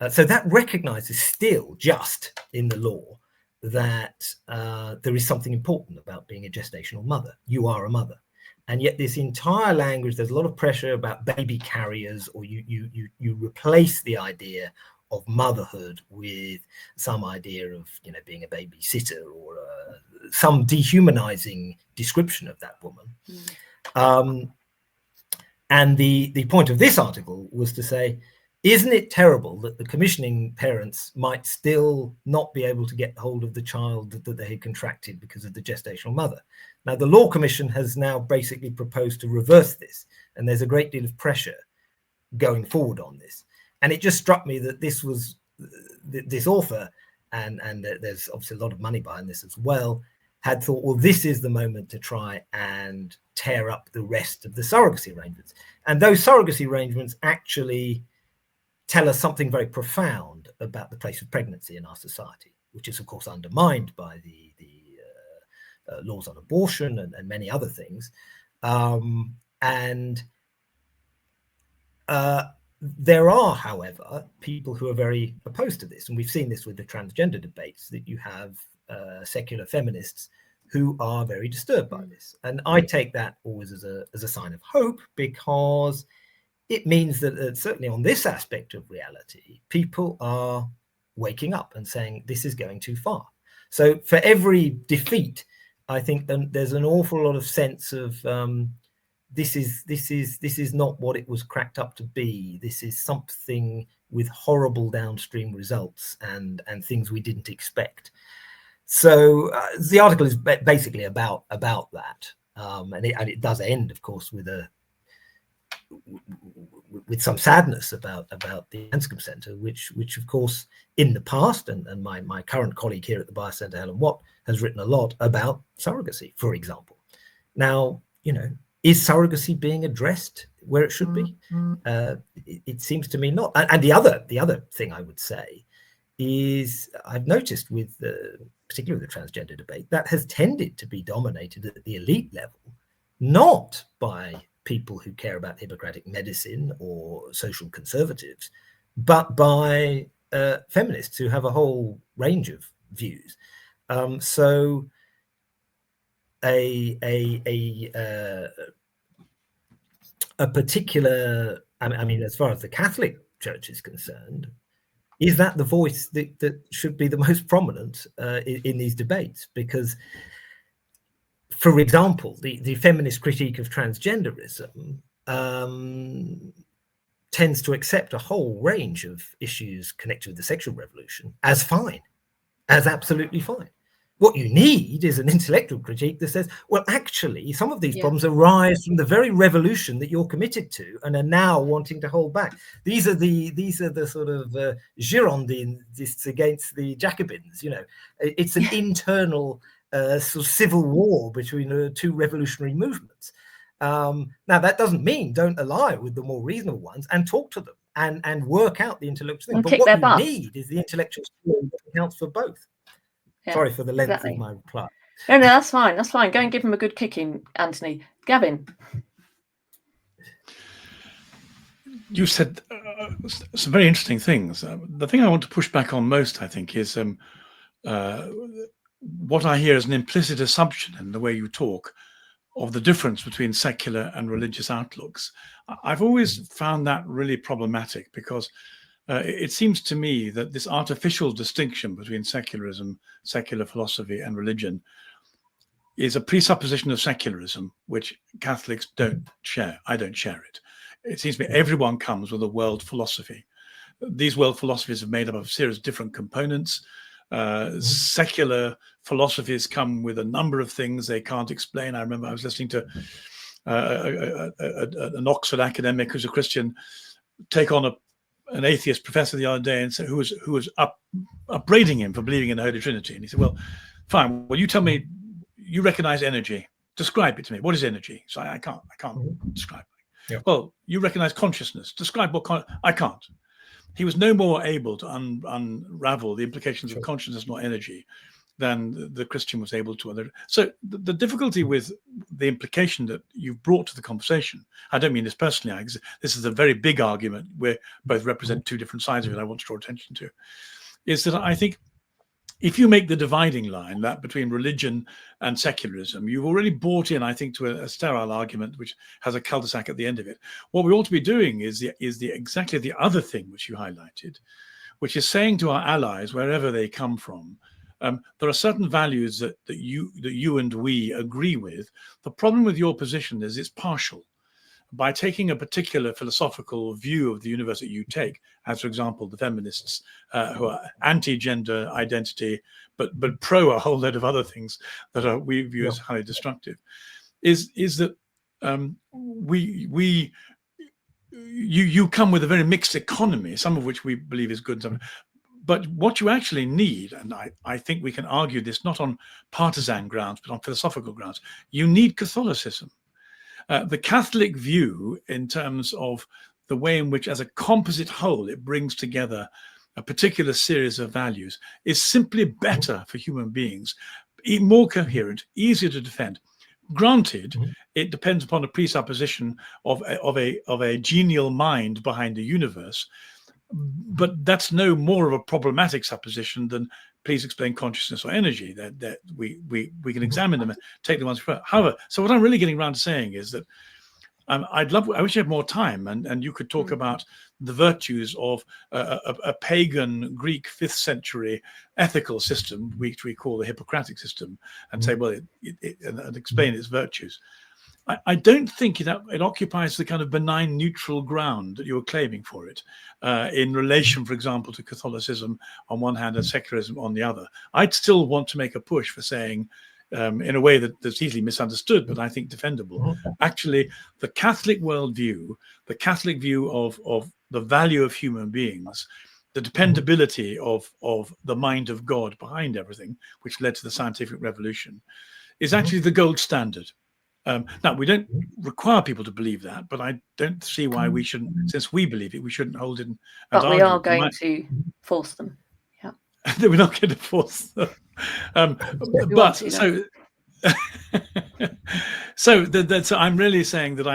So that recognizes still just in the law that there is something important about being a gestational mother. You are a mother. And yet this entire language, there's a lot of pressure about baby carriers, or you replace the idea of motherhood with some idea of, you know, being a babysitter or some dehumanizing description of that woman. And the point of this article was to say, isn't it terrible that the commissioning parents might still not be able to get hold of the child that they had contracted because of the gestational mother? Now, the Law Commission has now basically proposed to reverse this, and there's a great deal of pressure going forward on this. And it just struck me that this was this author, and there's obviously a lot of money behind this as well, had thought, well, this is the moment to try and tear up the rest of the surrogacy arrangements. And those surrogacy arrangements actually tell us something very profound about the place of pregnancy in our society, which is, of course, undermined by the laws on abortion and many other things. There are, however, people who are very opposed to this. And we've seen this with the transgender debates, that you have secular feminists who are very disturbed by this. And I take that always as a sign of hope, because it means that certainly on this aspect of reality, people are waking up and saying, this is going too far. So for every defeat, I think there's an awful lot of sense of this is not what it was cracked up to be. This is something with horrible downstream results and things we didn't expect. So the article is basically about that, and it does end, of course, with some sadness about the Anscombe Centre, which of course in the past, and my current colleague here at the Bioethics Centre, Helen Watt, has written a lot about surrogacy, for example. Now, you know, is surrogacy being addressed where it should be? It seems to me not. And the other thing I would say is, I've noticed with particularly with the transgender debate, that has tended to be dominated at the elite level, not by people who care about Hippocratic medicine or social conservatives, but by feminists who have a whole range of views. So a particular, I mean, as far as the Catholic Church is concerned, is that the voice that should be the most prominent in these debates? Because, for example, the feminist critique of transgenderism tends to accept a whole range of issues connected with the sexual revolution as fine, as absolutely fine. What you need is an intellectual critique that says, well, actually, some of these problems arise from the very revolution that you're committed to and are now wanting to hold back. These are the sort of Girondists against the Jacobins. You know, it's an internal sort of civil war between two revolutionary movements. Now, that doesn't mean don't ally with the more reasonable ones and talk to them and work out the intellectual thing. But what you need is the intellectual skill that counts for both. Yeah, sorry for the length of my reply. No, that's fine. That's fine. Go and give him a good kicking, Anthony. Gavin. You said some very interesting things. The thing I want to push back on most, I think, is what I hear as an implicit assumption in the way you talk of the difference between secular and religious outlooks. I've always found that really problematic, because it seems to me that this artificial distinction between secularism, secular philosophy, and religion is a presupposition of secularism, which Catholics don't share. I don't share it. It seems to me everyone comes with a world philosophy. These world philosophies are made up of a series of different components. Secular philosophies come with a number of things they can't explain. I remember I was listening to an Oxford academic who's a Christian take on an atheist professor the other day, and who was upbraiding him for believing in the Holy Trinity. And he said, well, fine, well, you tell me, you recognize energy. Describe it to me. What is energy? So I can't describe it. Yeah. Well, you recognize consciousness. Describe what I can't. He was no more able to unravel the implications of consciousness nor energy than the Christian was able to. So the difficulty with the implication that you've brought to the conversation, I don't mean this personally, this is a very big argument where both represent two different sides of it I want to draw attention to, is that I think if you make the dividing line, that between religion and secularism, you've already bought in, I think, to a sterile argument which has a cul-de-sac at the end of it. What we ought to be doing is exactly the other thing which you highlighted, which is saying to our allies, wherever they come from, there are certain values that you and we agree with. The problem with your position is it's partial. By taking a particular philosophical view of the universe that you take, as for example, the feminists who are anti-gender identity, but pro a whole load of other things that we view as highly destructive, is that you come with a very mixed economy, some of which we believe is good, but what you actually need, and I think we can argue this not on partisan grounds, but on philosophical grounds, you need Catholicism. The Catholic view, in terms of the way in which, as a composite whole, it brings together a particular series of values, is simply better for human beings, more coherent, easier to defend. Granted, it depends upon a presupposition of a genial mind behind the universe, but that's no more of a problematic supposition than please explain consciousness or energy. That we can examine them and take the ones first. However, so what I'm really getting around to saying is that I wish you had more time and you could talk about the virtues of a pagan Greek 5th century ethical system, which we call the Hippocratic system, and say, well, and explain its virtues. I don't think it occupies the kind of benign neutral ground that you're claiming for it in relation, for example, to Catholicism on one hand and secularism on the other. I'd still want to make a push for saying, in a way that's easily misunderstood, but I think defendable, actually, the Catholic worldview, the Catholic view of the value of human beings, the dependability of the mind of God behind everything, which led to the scientific revolution, is actually the gold standard. Now, we don't require people to believe that, but I don't see why we shouldn't, since we believe it, we shouldn't hold it. But we are going to force them. Yeah. We're not going to force them. But so, so I'm really saying that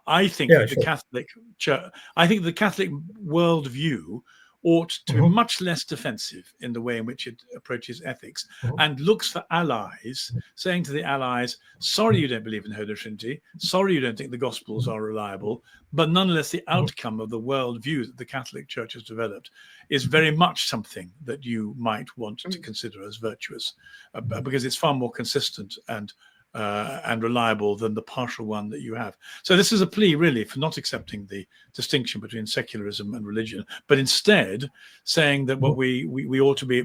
I think that the Catholic Church, I think the Catholic worldview ought to be much less defensive in the way in which it approaches ethics and looks for allies, saying to the allies, sorry you don't believe in the Holy Trinity, sorry you don't think the Gospels are reliable, but nonetheless the outcome of the worldview that the Catholic Church has developed is very much something that you might want to consider as virtuous, because it's far more consistent and reliable than the partial one that you have. So this is a plea really for not accepting the distinction between secularism and religion, but instead saying that what we ought to be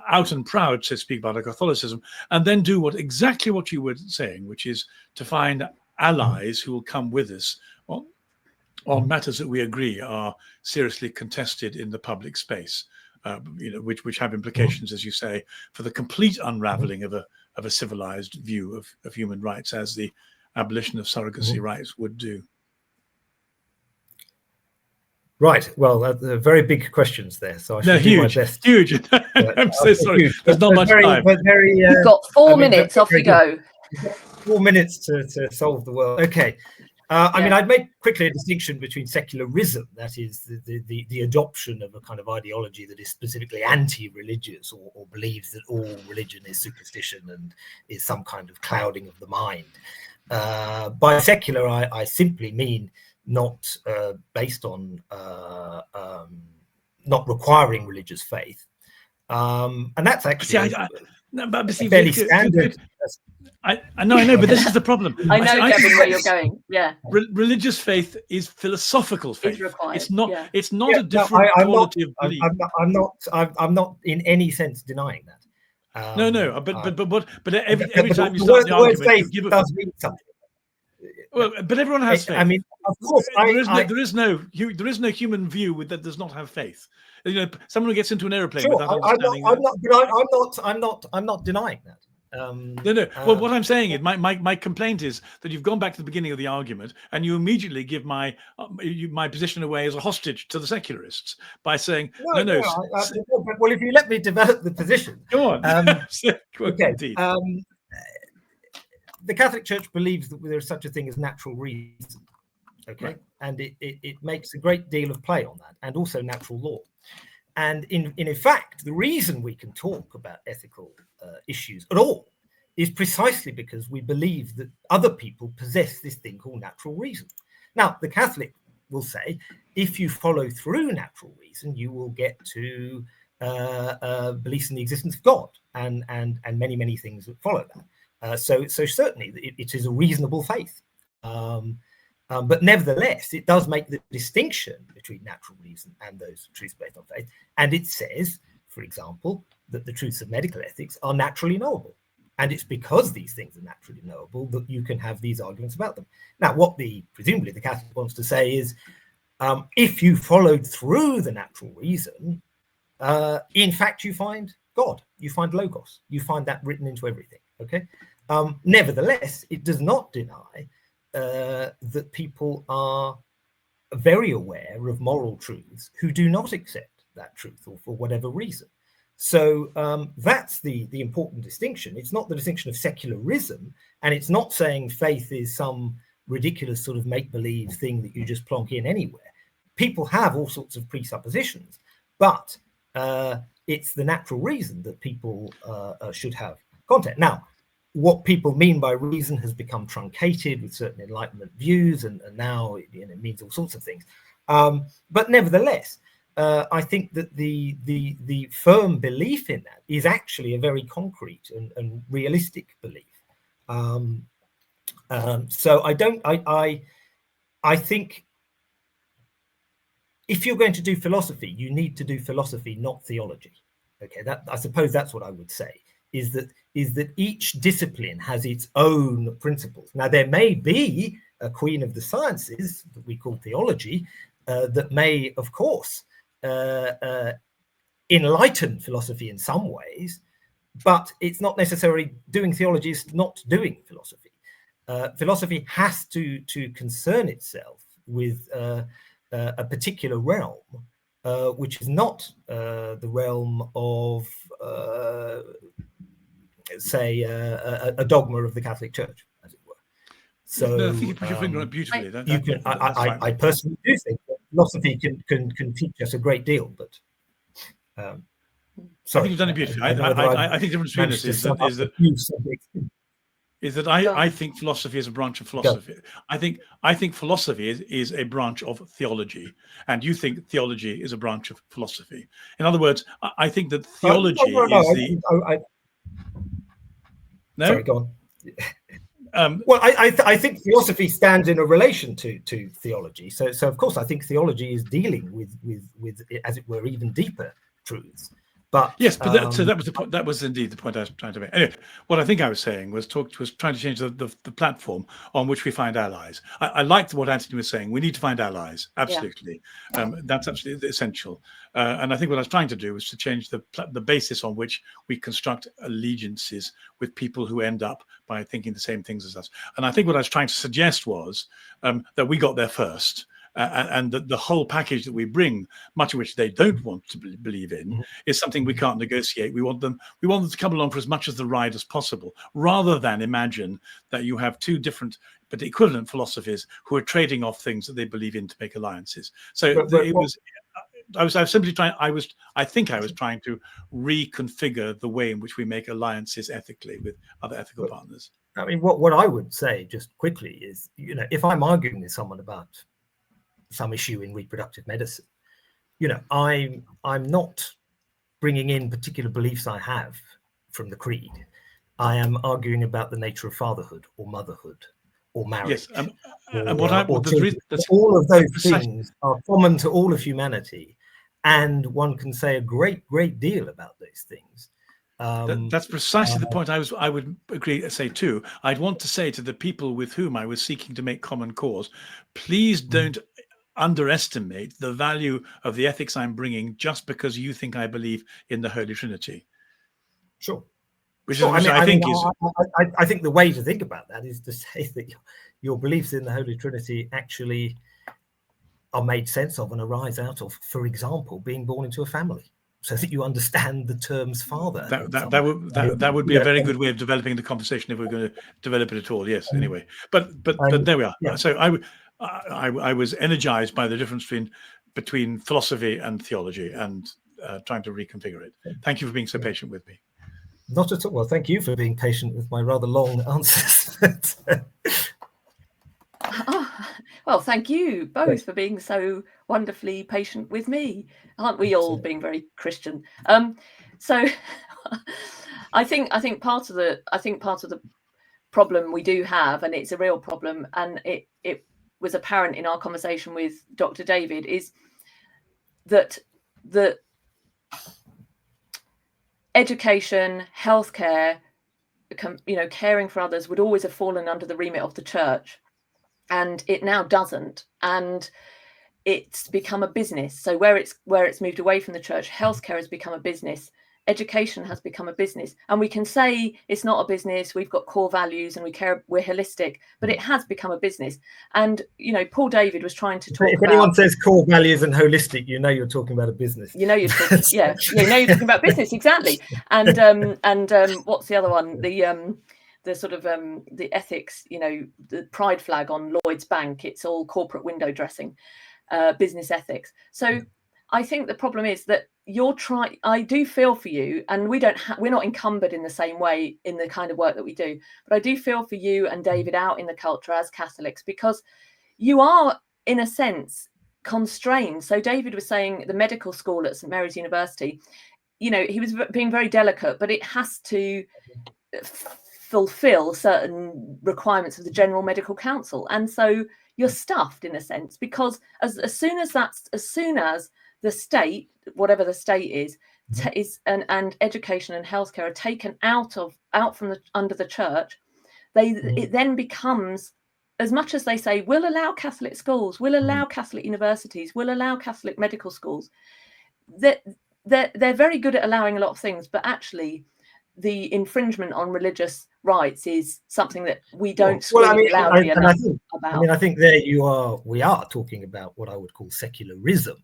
out and proud to speak about our Catholicism, and then do exactly what you were saying, which is to find allies who will come with us on matters that we agree are seriously contested in the public space, which have implications, as you say, for the complete unraveling of a civilized view of human rights, as the abolition of surrogacy rights would do. Right. Well, very big questions there. So I should do my best. Huge. I'm so sorry. Huge. There's not much time. You've got 4 minutes. Off you go. 4 minutes to solve the world. Okay. I mean, I'd make quickly a distinction between secularism, that is the adoption of a kind of ideology that is specifically anti-religious or believes that all religion is superstition and is some kind of clouding of the mind. By secular, I simply mean not based on not requiring religious faith, And that's actually fairly standard. I know, but this is the problem. I know, Kevin, where you're going. Yeah, religious faith is philosophical faith. It's required. It's not. Yeah. It's not a different quality of belief. I'm not in any sense denying that. No. But every time you start the argument, faith you give does mean something. Well, but everyone has faith. I mean, of course, there is no human view that does not have faith. You know, someone who gets into an airplane without understanding. I'm not denying that. No. Well, what I'm saying is, my complaint is that you've gone back to the beginning of the argument and you immediately give my position away as a hostage to the secularists by saying no. Well, if you let me develop the position, go on. Okay. The Catholic Church believes that there is such a thing as natural reason. Okay, right. And it makes a great deal of play on that, and also natural law. And in fact, the reason we can talk about ethical issues at all is precisely because we believe that other people possess this thing called natural reason. Now, the Catholic will say, if you follow through natural reason, you will get to beliefs in the existence of God and many, many things that follow that. So certainly it is a reasonable faith. But nevertheless, it does make the distinction between natural reason and those truths based on faith. And it says, for example, that the truths of medical ethics are naturally knowable. And it's because these things are naturally knowable that you can have these arguments about them. Now, what presumably the Catholic wants to say is, if you followed through the natural reason, in fact, you find God, you find Logos, you find that written into everything. Okay. Nevertheless, it does not deny that people are very aware of moral truths who do not accept that truth, or for whatever reason. So that's the important distinction. It's not the distinction of secularism, and it's not saying faith is some ridiculous sort of make-believe thing that you just plonk in anywhere. People have all sorts of presuppositions, but it's the natural reason that people should have contact. Now, what people mean by reason has become truncated with certain Enlightenment views, and now it means all sorts of things. But nevertheless, I think that the firm belief in that is actually a very concrete and realistic belief. So I think if you're going to do philosophy, you need to do philosophy, not theology. Okay, I suppose that's what I would say. Is that each discipline has its own principles. Now, there may be a queen of the sciences that we call theology that may, of course, enlighten philosophy in some ways, but it's not necessarily doing theology is not doing philosophy. Philosophy has to concern itself with a particular realm, which is not the realm of say a dogma of the Catholic Church, as it were. So no, I think you put your finger on it beautifully. I personally do think that philosophy can teach us a great deal, but sorry, I think you've done it beautifully. I think the difference between us is that I think philosophy is a branch of philosophy. I think philosophy is a branch of theology, and you think theology is a branch of philosophy. In other words, I think that theology No? Sorry, go on. Well, I think philosophy stands in a relation to theology. So of course, I think theology is dealing with as it were, even deeper truths. But yes, but that was the point. That was indeed the point I was trying to make. Anyway, what I think I was saying was trying to change the platform on which we find allies. I liked what Anthony was saying. We need to find allies. Absolutely, that's absolutely essential. And I think what I was trying to do was to change the basis on which we construct allegiances with people who end up by thinking the same things as us. And I think what I was trying to suggest was that we got there first. And the whole package that we bring, much of which they don't want to believe in, is something we can't negotiate. We want them to come along for as much of the ride as possible, rather than imagine that you have two different but equivalent philosophies who are trading off things that they believe in to make alliances. So I was simply trying. I think I was trying to reconfigure the way in which we make alliances ethically with other ethical partners. I mean, what I would say just quickly is, if I'm arguing with someone about some issue in reproductive medicine, I'm not bringing in particular beliefs I have from the creed. I am arguing about the nature of fatherhood or motherhood or marriage. Yes, and what I all of those things are common to all of humanity, and one can say a great deal about those things. That's precisely the point I would say too. I'd want to say to the people with whom I was seeking to make common cause, please don't underestimate the value of the ethics I'm bringing just because you think I believe in the Holy Trinity. Sure. I think the way to think about that is to say that your beliefs in the Holy Trinity actually are made sense of and arise out of, for example, being born into a family, so that you understand the terms father. That would be a very good way of developing the conversation if we're going to develop it at all. Yes. Anyway, but there we are. Yeah. So I was energized by the difference between philosophy and theology, and trying to reconfigure it. Thank you for being so patient with me. Not at all. Well, thank you for being patient with my rather long answers. Well, thank you both for being so wonderfully patient with me. Aren't we all being very Christian? So I think part of the problem we do have, and it's a real problem, and it was apparent in our conversation with Dr. David, is that the education, healthcare, caring for others would always have fallen under the remit of the church, and it now doesn't, and it's become a business. So where it's moved away from the church, healthcare has become a business, education has become a business, and we can say it's not a business, we've got core values and we're holistic, but it has become a business. And Paul David was trying to talk if anyone says core values and holistic, you're talking about a business. You're talking, you're talking about business, exactly. And what's the other one? The sort of the ethics, the pride flag on Lloyd's Bank, it's all corporate window dressing, business ethics. So I think the problem is that I do feel for you, and we're not encumbered in the same way in the kind of work that we do, but I do feel for you and David out in the culture as Catholics, because you are in a sense constrained. So David was saying the medical school at St Mary's University, he was being very delicate, but it has to fulfill certain requirements of the General Medical Council, and so you're stuffed in a sense, because as soon as the state, whatever the state is, and education and healthcare are taken out from under the church, it then becomes, as much as they say we'll allow Catholic schools, we'll allow Catholic universities, we'll allow Catholic medical schools, that they're very good at allowing a lot of things, but actually the infringement on religious rights is something that we don't scream loudly enough about. I think we are talking about what I would call secularism,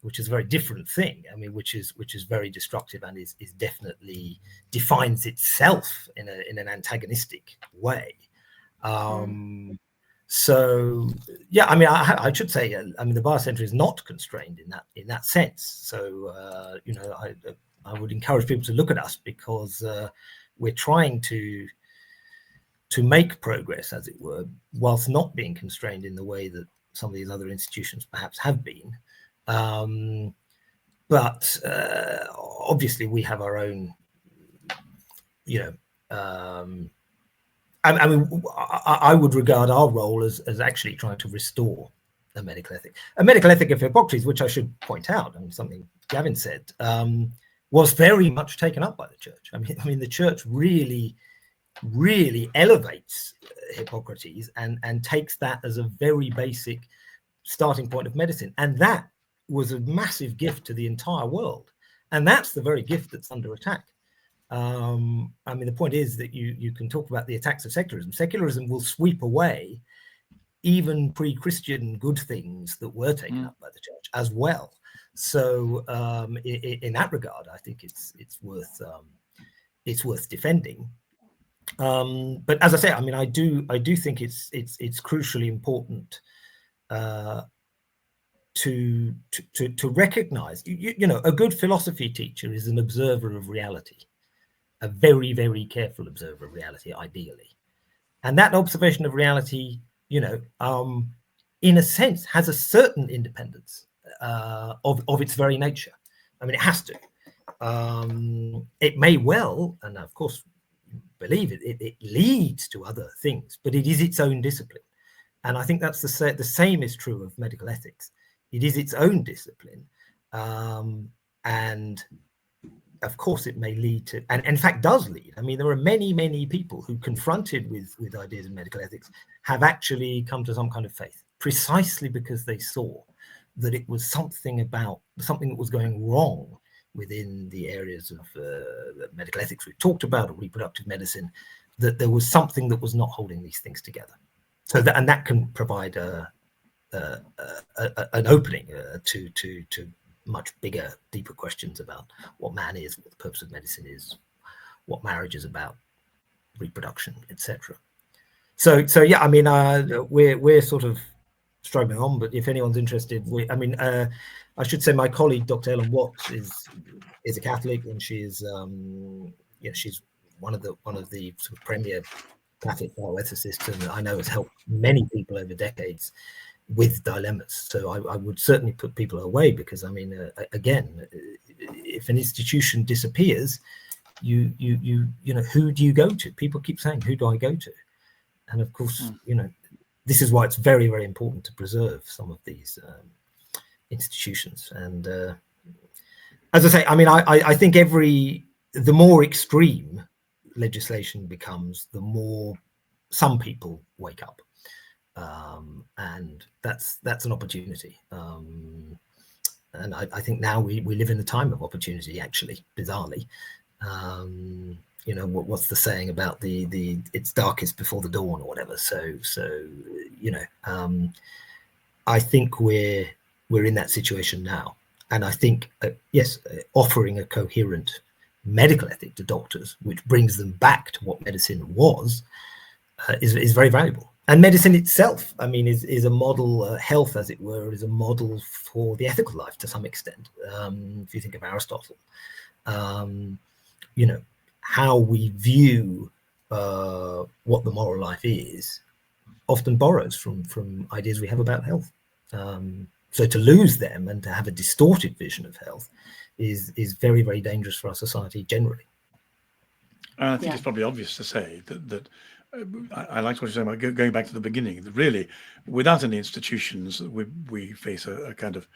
which is a very different thing. Which is very destructive and is definitely defines itself in an antagonistic way. So yeah, I should say, the Biocentre is not constrained in that sense. So I would encourage people to look at us, because we're trying to make progress, as it were, whilst not being constrained in the way that some of these other institutions perhaps have been. But obviously we have our own, I would regard our role as actually trying to restore a medical ethic. A medical ethic of Hippocrates, which I should point out, something Gavin said, was very much taken up by the church. The church really elevates Hippocrates and takes that as a very basic starting point of medicine. And that was a massive gift to the entire world. And that's the very gift that's under attack. The point is that you can talk about the attacks of secularism. Secularism will sweep away even pre-Christian good things that were taken up by the church as well. So in that regard, I think it's worth defending. But as I say, I do think it's crucially important to recognize, a good philosophy teacher is an observer of reality, a very, very careful observer of reality, ideally. And that observation of reality, in a sense, has a certain independence of its very nature. It has to. it may well, and of course, believe it leads to other things, but it is its own discipline. And I think that's the same is true of medical ethics. It is its own discipline. And of course, it may lead to, and in fact does lead. I mean, there are many, many people who, confronted with ideas of medical ethics, have actually come to some kind of faith, precisely because they saw that it was something that was going wrong within the areas of medical ethics we've talked about, or reproductive medicine, that there was something that was not holding these things together. So that can provide an opening to much bigger, deeper questions about what man is, what the purpose of medicine is, what marriage is about, reproduction, etc. So yeah, I mean, we're sort of struggling on, but if anyone's interested, I should say my colleague Dr. Helen Watts is a Catholic, and she's she's one of the sort of premier Catholic bioethicists, and I know has helped many people over decades with dilemmas. So I would certainly put people away, because I mean, again, if an institution disappears, you know, who do you go to? People keep saying, who do I go to? And of course, you know, this is why it's very, very important to preserve some of these institutions. And as I say, I mean, I think the more extreme legislation becomes, the more some people wake up, and that's an opportunity. And I think now we live in a time of opportunity, actually, bizarrely. You know, what's the saying about the it's darkest before the dawn, or whatever. So you know, I think we're in that situation now, and I think yes, offering a coherent medical ethic to doctors, which brings them back to what medicine was, is very valuable. And medicine itself, I mean, is a model. Health, as it were, is a model for the ethical life to some extent. If you think of Aristotle, you know, how we view what the moral life is often borrows from ideas we have about health. So to lose them and to have a distorted vision of health is very, very dangerous for our society generally. I think it's probably obvious to say that I liked what you're saying about going back to the beginning. That really, without any institutions, we face a kind of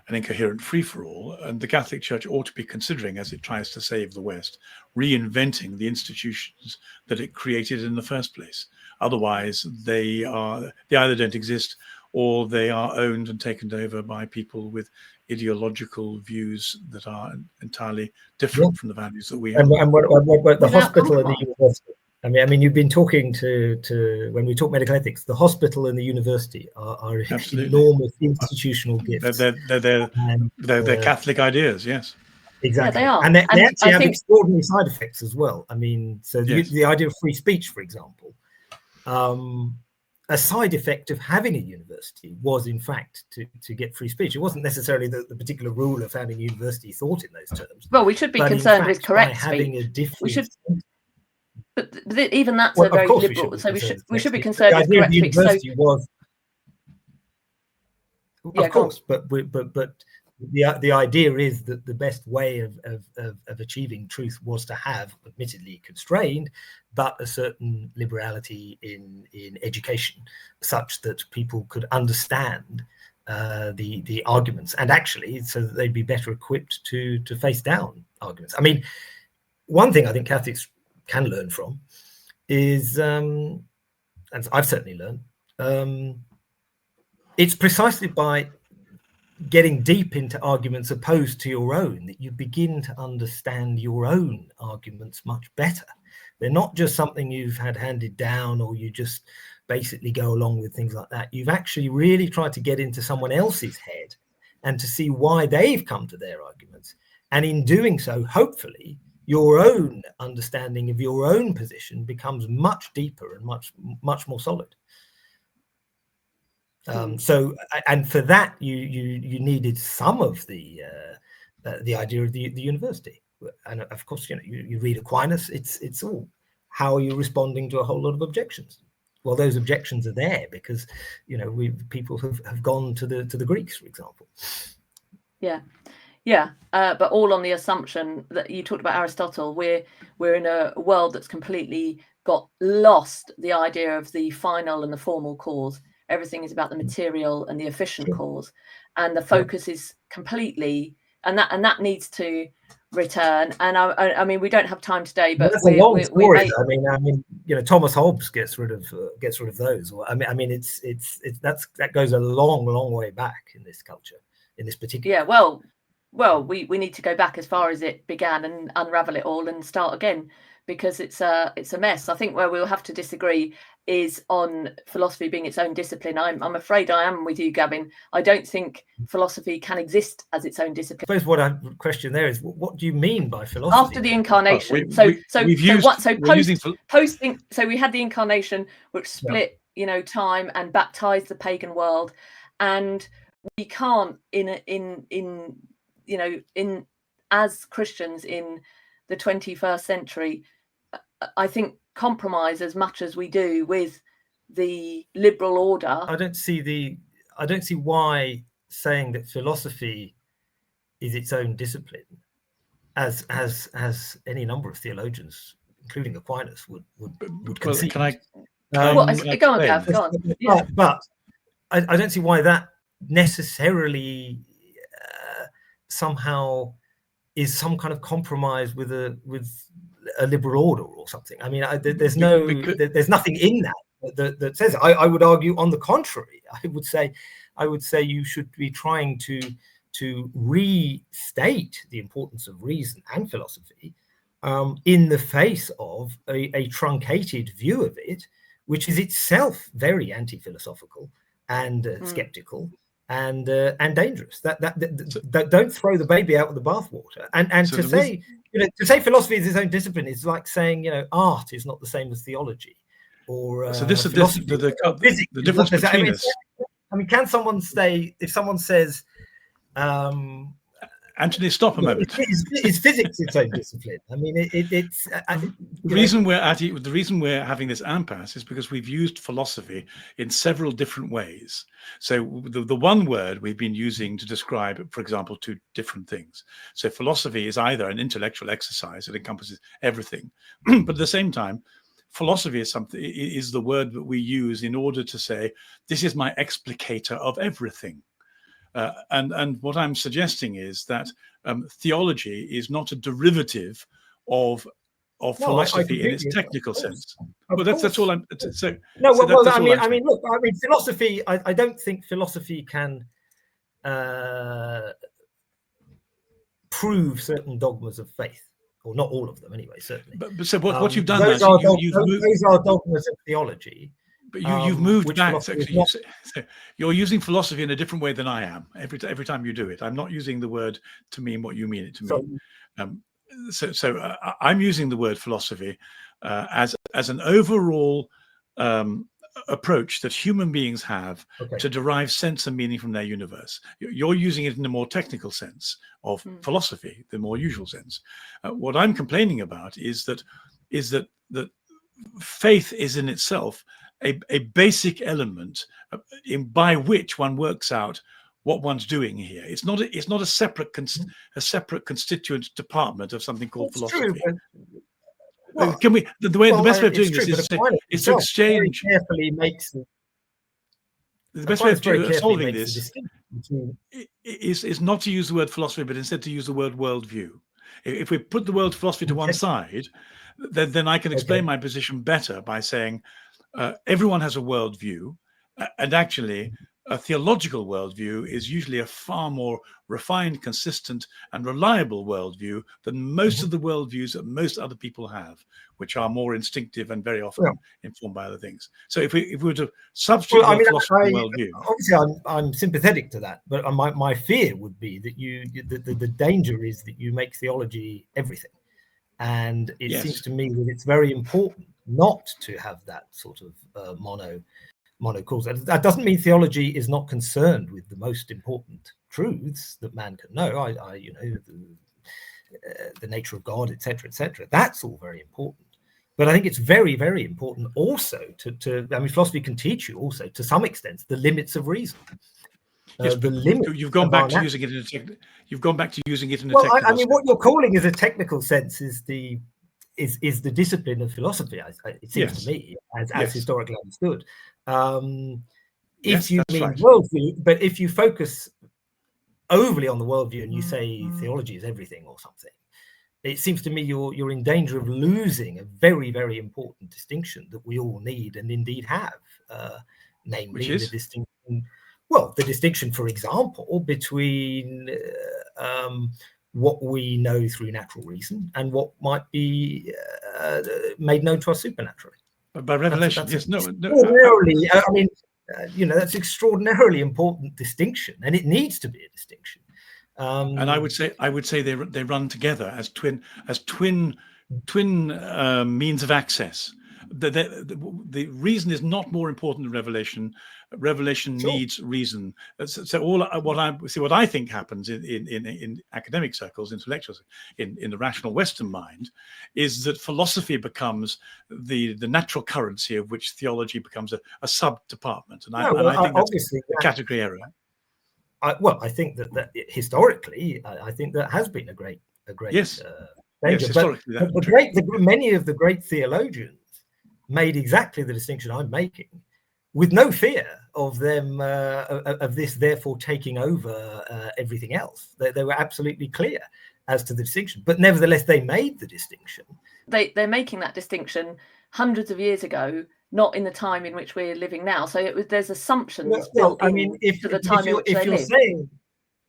an incoherent free-for-all, and the Catholic Church ought to be considering, as it tries to save the West, reinventing the institutions that it created in the first place. Otherwise, they either don't exist, or they are owned and taken over by people with ideological views that are entirely different from the values that we have. And what the hospital and the university. I mean, you've been talking to when we talk medical ethics, the hospital and the university are enormous institutional gifts. They're Catholic ideas, yes. Exactly. Yeah, they are. And they actually have extraordinary side effects as well. I mean, so the idea of free speech, for example, a side effect of having a university was, in fact, to get free speech. It wasn't necessarily the particular rule of having a university thought in those terms. Well, we should be concerned with correct speech. We should. But even that's a very liberal. So we should be concerned with correct speech. Of course, but the idea is that the best way of achieving truth was to have, admittedly constrained, but a certain liberality in education, such that people could understand the arguments, and actually so that they'd be better equipped to face down arguments. I mean, one thing I think Catholics can learn from is, and I've certainly learned, it's precisely by getting deep into arguments opposed to your own that you begin to understand your own arguments much better. They're not just something you've had handed down, or you just basically go along with things like that. You've actually really tried to get into someone else's head and to see why they've come to their arguments. And in doing so, hopefully, your own understanding of your own position becomes much deeper and much more solid. So, and for that, you needed some of the idea of the university, and of course, you know, you read Aquinas. It's all, how are you responding to a whole lot of objections? Well, those objections are there because, you know, people have gone to the Greeks, for example. Yeah. Yeah, but all on the assumption that you talked about Aristotle. We're in a world that's completely got lost the idea of the final and the formal cause. Everything is about the material and the efficient cause, and the focus is completely, and that needs to return. And I mean, we don't have time today, but that's a long story. we I mean, you know, Thomas Hobbes gets rid of those. I mean, that goes a long way back in this culture, in this particular. Yeah, well, we need to go back as far as it began and unravel it all and start again, because it's a mess. I think where we'll have to disagree is on philosophy being its own discipline. I'm afraid I am with you, Gavin. I don't think philosophy can exist as its own discipline. I suppose what I question there is, what do you mean by philosophy? After the incarnation, So we had the incarnation, which split, you know, time and baptized the pagan world, and we can't as Christians in the 21st century, I think, compromise as much as we do with the liberal order. I don't see why saying that philosophy is its own discipline, as any number of theologians, including Aquinas, would concede. Can I? Go on, Gav. Go on. Yeah. But I don't see why that necessarily somehow is some kind of compromise with a liberal order or something. I mean, there's nothing in that says. I would argue, on the contrary. I would say you should be trying to restate the importance of reason and philosophy in the face of a truncated view of it, which is itself very anti-philosophical and skeptical and dangerous. That don't throw the baby out with the bathwater. And so to say philosophy is its own discipline is like saying, you know, art is not the same as theology, or so this is the difference between us. I mean, can someone say, if someone says, Anthony, stop a moment. Is physics its own discipline? I mean, the reason we're having this impasse is because we've used philosophy in several different ways. So the one word we've been using to describe, for example, two different things. So philosophy is either an intellectual exercise that encompasses everything, but at the same time, philosophy is the word that we use in order to say, this is my explicator of everything. And what I'm suggesting is that theology is not a derivative of philosophy in its technical sense. But that's all I'm. So no, so well, that's I mean, look, philosophy. I don't think philosophy can prove certain dogmas of faith, or not all of them, anyway. Certainly. But so what you've done those are dogmas of theology. But you've moved back. So you're using philosophy in a different way than I am. Every time you do it, I'm not using the word to mean what you mean it to mean. So I'm using the word philosophy as an overall approach that human beings have to derive sense and meaning from their universe. You're using it in a more technical sense of philosophy, the more usual sense. What I'm complaining about is that faith is in itself a basic element by which one works out what one's doing here. It's not a separate constituent department of something called philosophy. Well, can we? The best way of doing this is to exchange. Carefully makes the best way of solving this is not to use the word philosophy, but instead to use the word worldview. If we put the word philosophy to one side, then I can explain my position better by saying everyone has a worldview, and actually a theological worldview is usually a far more refined, consistent, and reliable worldview than most of the worldviews that most other people have, which are more instinctive and very often informed by other things. So if we were to substitute philosophy worldview, obviously I'm sympathetic to that, but my fear would be that the danger is that you make theology everything, and it seems to me that it's very important not to have that sort of mono cause. That doesn't mean theology is not concerned with the most important truths that man can know. The nature of God, etc., etc. That's all very important. But I think it's very, very important also to philosophy can teach you also, to some extent, the limits of reason. Yes, the limit. You've gone back to using it in a you've gone back to using it in a well, technical I mean, sense. what you're calling as a technical sense is the discipline of philosophy. It seems to me, as historically understood. If you mean worldview, but if you focus overly on the worldview and you say theology is everything or something, it seems to me you're in danger of losing a very, very important distinction that we all need and indeed have, namely the distinction. Well, the distinction, for example, between what we know through natural reason and what might be made known to us supernaturally. By revelation, that's yes, extraordinarily, I mean, that's extraordinarily important distinction, and it needs to be a distinction. And I would say they run together as twin means of access. The reason is not more important than revelation. Revelation needs reason. So what I think happens in academic circles, intellectuals, in the rational Western mind, is that philosophy becomes the natural currency of which theology becomes a sub department. And I think that's a category error. I think that historically, I think that has been a great danger. Historically, but many of the great theologians made exactly the distinction I'm making, with no fear of them of this therefore taking over everything else. They were absolutely clear as to the distinction, but nevertheless they made the distinction. They're making that distinction hundreds of years ago, not in the time in which we're living now. So there's assumptions built into the time in which they live. Saying,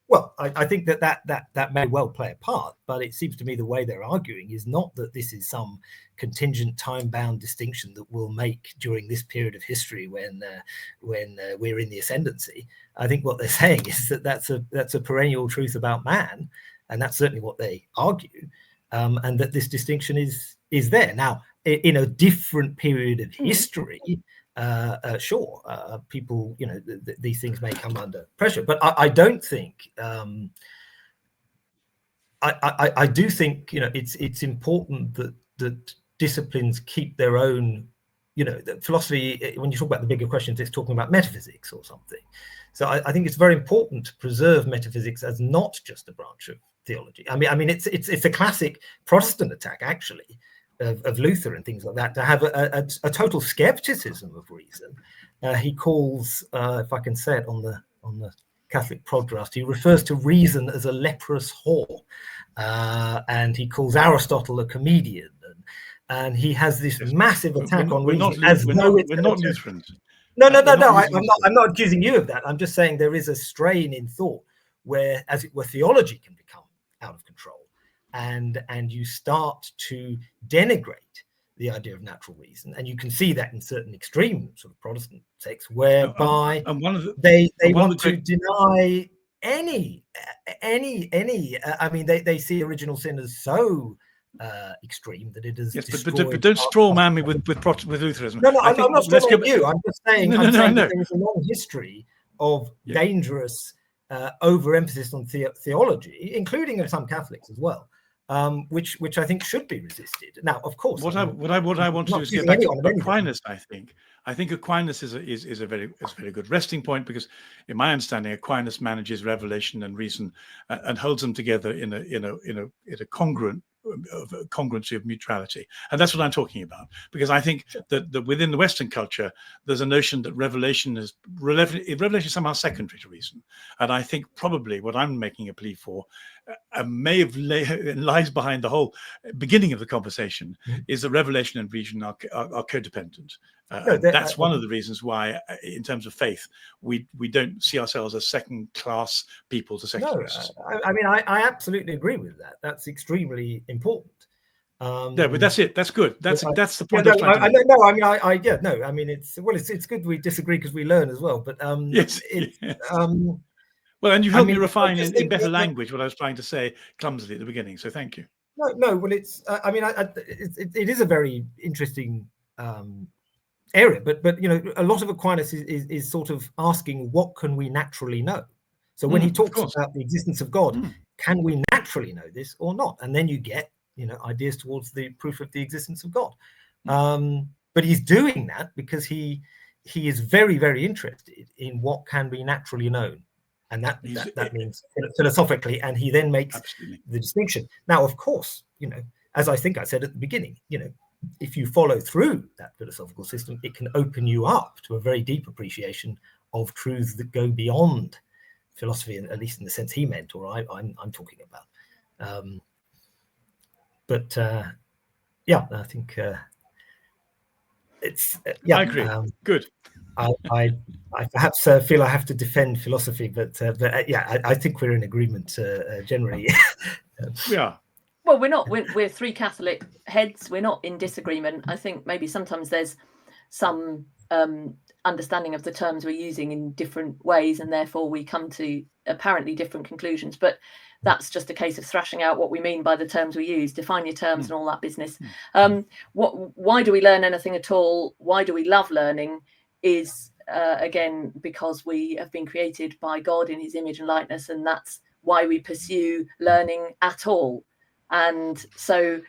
well, I think that may well play a part, but it seems to me the way they're arguing is not that this is some contingent time-bound distinction that we'll make during this period of history when we're in the ascendancy. I think what they're saying is that that's a perennial truth about man, and that's certainly what they argue, and that this distinction is there. Now, in a different period of history, people, these things may come under pressure, but I don't think. I do think it's important that disciplines keep their own. Philosophy, when you talk about the bigger questions, it's talking about metaphysics or something. So I think it's very important to preserve metaphysics as not just a branch of theology. I mean, it's a classic Protestant attack, actually, of Luther and things like that, to have a total skepticism of reason. He calls, if I can say it on the Catholic Prodcast, he refers to reason as a leprous whore, and he calls Aristotle a comedian, and he has this massive attack on reason. We're not Lutherans. No. I'm not accusing you of that. I'm just saying there is a strain in thought where, as it were, theology can become out of control. And you start to denigrate the idea of natural reason, and you can see that in certain extreme sort of Protestant sects, whereby they want to deny any. I mean, they see original sin as so extreme that it is. Yes, but don't straw man me with Lutheranism. No, I'm not strawmanning you. I'm just saying. That there is a long history of dangerous overemphasis on theology, including in some Catholics as well. Which I think should be resisted. Now, of course, what I want to do is get back to Aquinas. I think Aquinas is a very good resting point, because, in my understanding, Aquinas manages revelation and reason and holds them together in a congruency of mutuality, and that's what I'm talking about. Because I think that within the Western culture, there's a notion that revelation is somehow secondary to reason, and I think probably what I'm making a plea for lies behind the whole beginning of the conversation, is that revelation and reason are codependent. That's one of the reasons why, in terms of faith, we don't see ourselves as second-class people to secularists. No, I mean, I absolutely agree with that. That's extremely important. But that's it. That's good. That's the point. I mean, it's good we disagree, because we learn as well. But yes. Well, and you helped me refine in better language what I was trying to say clumsily at the beginning. So thank you. No. Well, it's. I mean, it is a very interesting area, but a lot of Aquinas is sort of asking, what can we naturally know? So when he talks about the existence of God, can we naturally know this or not? And then you get ideas towards the proof of the existence of God. But he's doing that because he is very, very interested in what can be naturally known and that means philosophically, and he then makes the distinction. Now, of course, as I think I said at the beginning, if you follow through that philosophical system, it can open you up to a very deep appreciation of truths that go beyond philosophy, at least in the sense he meant, or I'm talking about. But I think it's I agree. Good. I perhaps feel I have to defend philosophy, but I think we're in agreement generally. We are. Well, we're three Catholic heads. We're not in disagreement. I think maybe sometimes there's some understanding of the terms we're using in different ways, and therefore we come to apparently different conclusions. But that's just a case of thrashing out what we mean by the terms we use. Define your terms and all that business. Why do we learn anything at all? Why do we love learning? Is again because we have been created by God in his image and likeness, and that's why we pursue learning at all. And so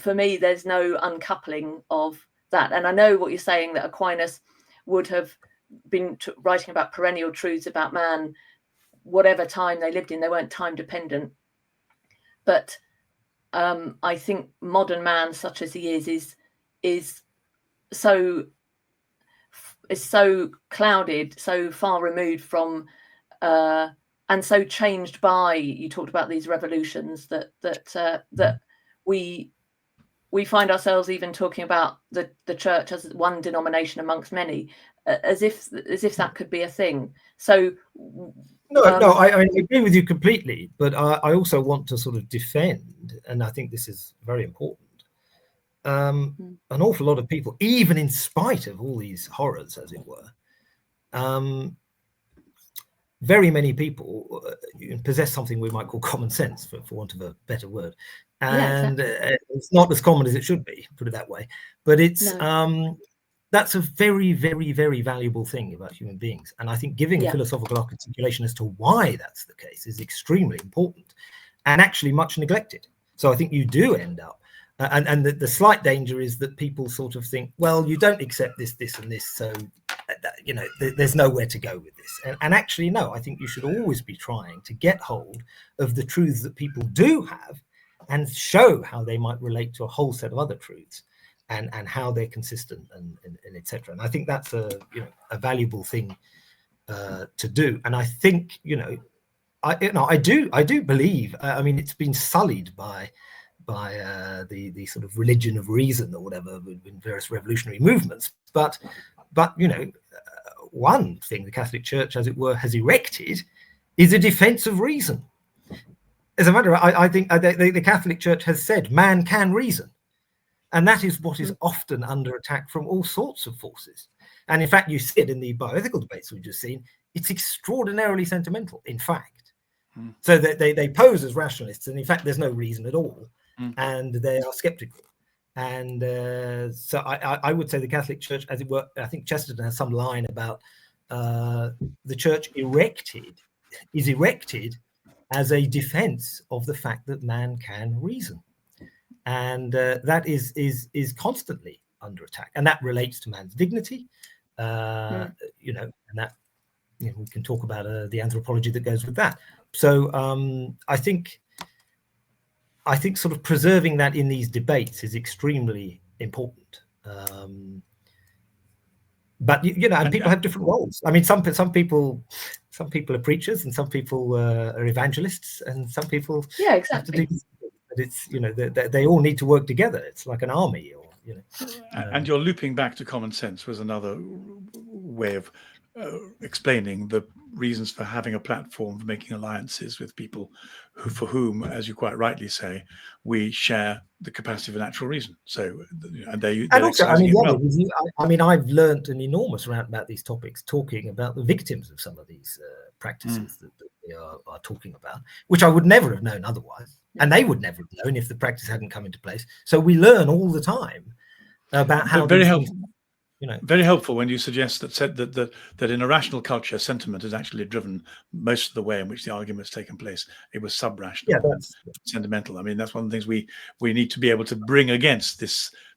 for me, there's no uncoupling of that. And I know what you're saying, that Aquinas would have been writing about perennial truths about man, whatever time they lived in. They weren't time dependent. But I think modern man, such as he is so clouded, so far removed from and so changed by, you talked about these revolutions, that we find ourselves even talking about the church as one denomination amongst many, as if that could be a thing. So no, I agree with you completely, but I also want to sort of defend, and I think this is very important. An awful lot of people, even in spite of all these horrors, as it were, very many people possess something we might call common sense, for want of a better word, and it's not as common as it should be, put it that way. But it's that's a very, very, very valuable thing about human beings, and I think giving a philosophical articulation as to why that's the case is extremely important, and actually much neglected. So I think you do end up. And the slight danger is that people sort of think, well, you don't accept this, this, and this, so there's nowhere to go with this. And actually, no, I think you should always be trying to get hold of the truths that people do have, and show how they might relate to a whole set of other truths, and how they're consistent, and etc. And I think that's a valuable thing to do. And I think I do believe. I mean, it's been sullied by the sort of religion of reason or whatever in various revolutionary movements, but one thing the Catholic Church, as it were, has erected is a defense of reason. As a matter of, I think the Catholic Church has said man can reason, and that is what is often under attack from all sorts of forces. And in fact, you see it in the bioethical debates we've just seen. It's extraordinarily sentimental, in fact. So that they pose as rationalists, and in fact, there's no reason at all. And they are skeptical. And so I would say the Catholic Church, as it were, I think Chesterton has some line about the church is erected as a defense of the fact that man can reason. And that is constantly under attack. And that relates to man's dignity, and that we can talk about the anthropology that goes with that. So I think sort of preserving that in these debates is extremely important. But and people have different roles. I mean, some people are preachers, and some people are evangelists, and some people have to do. But it's they all need to work together. It's like an army, or And you're looping back to common sense was another way of explaining the reasons for having a platform for making alliances with people for whom, as you quite rightly say, we share the capacity for natural reason. So, and also, I mean, I've learned an enormous amount about these topics, talking about the victims of some of these practices that we are talking about, which I would never have known otherwise, and they would never have known if the practice hadn't come into place. So we learn all the time about how. Very helpful. Very helpful when you suggest that in a rational culture, sentiment has actually driven most of the way in which the argument has taken place. It was sub-rational and sentimental. I mean, that's one of the things we need to be able to bring against the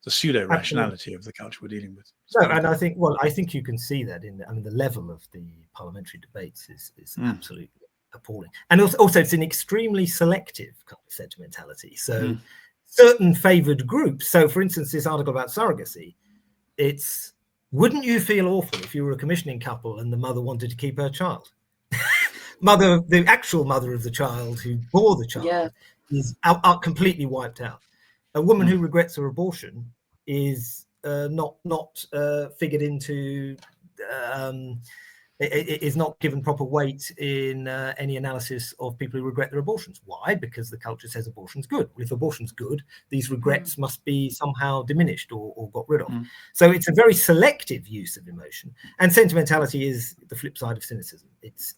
pseudo-rationality of the culture we're dealing with. No, and I think you can see that the level of the parliamentary debates is absolutely appalling. And also it's an extremely selective kind of sentimentality. So certain favoured groups. So, for instance, this article about surrogacy, it's, wouldn't you feel awful if you were a commissioning couple and the mother wanted to keep her child? The actual mother of the child who bore the child is completely wiped out. A woman who regrets her abortion is not figured into, is not given proper weight in any analysis of people who regret their abortions. Why? Because the culture says abortion's good. Well, if abortion's good, these regrets must be somehow diminished or got rid of. So it's a very selective use of emotion. And sentimentality is the flip side of cynicism. It's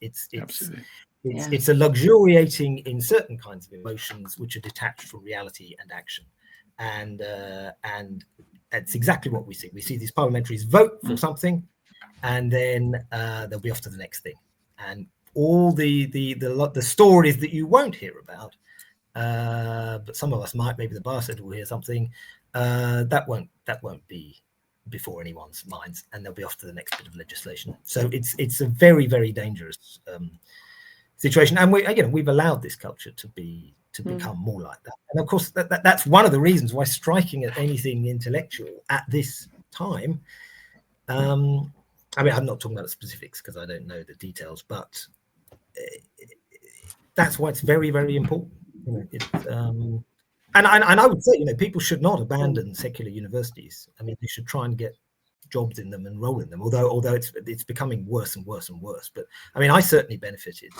a luxuriating in certain kinds of emotions which are detached from reality and action. And it's exactly what we see. We see these parliamentaries vote for something, and then they'll be off to the next thing. And all the stories that you won't hear about, but some of us might, maybe the bar said will hear something, that won't be before anyone's minds, and they'll be off to the next bit of legislation. So it's a very, very dangerous situation. And we've allowed this culture to become more like that. And of course, that's one of the reasons why striking at anything intellectual at this time, I'm not talking about the specifics because I don't know the details, but that's why it's very, very important. And I would say, people should not abandon secular universities. I mean, they should try and get jobs in them and roll in them. Although it's becoming worse and worse and worse. But I mean, I certainly benefited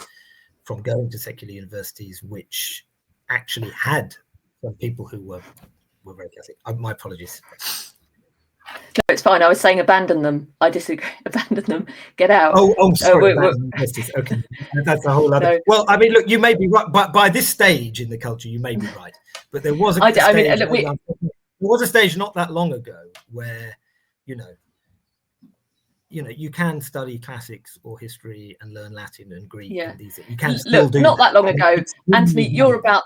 from going to secular universities, which actually had some people who were very Catholic. My apologies. No, it's fine. I was saying abandon them. I disagree. Abandon them. Get out. Oh, sorry. Okay, that's a whole other. No. Well, I mean, look, you may be right, but by this stage in the culture, you may be right. But there was there was a stage not that long ago where, you can study classics or history and learn Latin and Greek. And these things. You can still do not that long ago. Anthony, you're about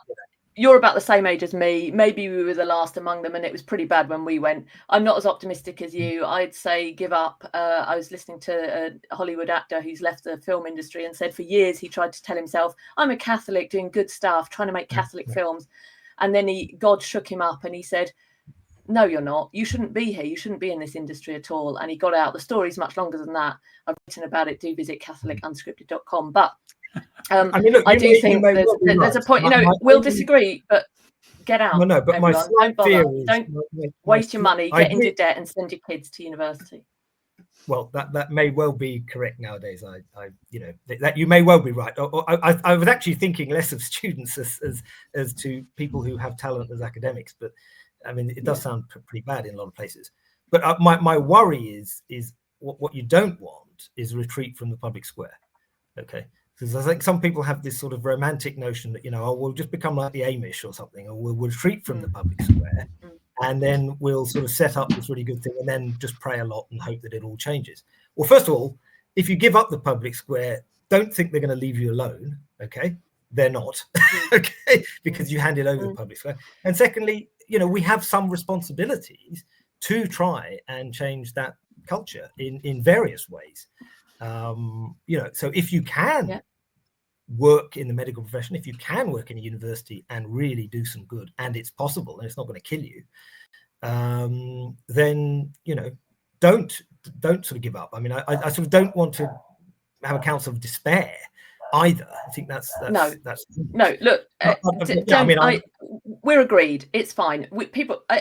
the same age as me. Maybe we were the last among them, and it was pretty bad when we went. I'm not as optimistic as you. I'd say give up. I was listening to a Hollywood actor who's left the film industry and said for years he tried to tell himself, I'm a Catholic doing good stuff, trying to make Catholic films. And then God shook him up and he said, no, you're not. You shouldn't be here. You shouldn't be in this industry at all. And he got out. The story's much longer than that. I've written about it. Do visit catholicunscripted.com. But I do think there's a point, we'll disagree, but get out. No, but everyone. my slight fear is don't waste your money, get into debt and send your kids to university. Well, that may well be correct nowadays. That you may well be right. I was actually thinking less of students as to people who have talent as academics, but I mean, it does sound pretty bad in a lot of places. But my worry is what you don't want is retreat from the public square. Okay. Because I think some people have this sort of romantic notion that, we'll just become like the Amish or something, or we'll retreat from the public square and then we'll sort of set up this really good thing and then just pray a lot and hope that it all changes. Well, first of all, if you give up the public square, don't think they're going to leave you alone. Okay. They're not. Okay. Because you handed over the public square. And secondly, we have some responsibilities to try and change that culture in various ways. So if you can work in the medical profession, if you can work in a university and really do some good, and it's possible and it's not going to kill you, then don't sort of give up. I mean, I sort of don't want to have a counsel of despair either. I think that's no. Look, we're agreed. It's fine.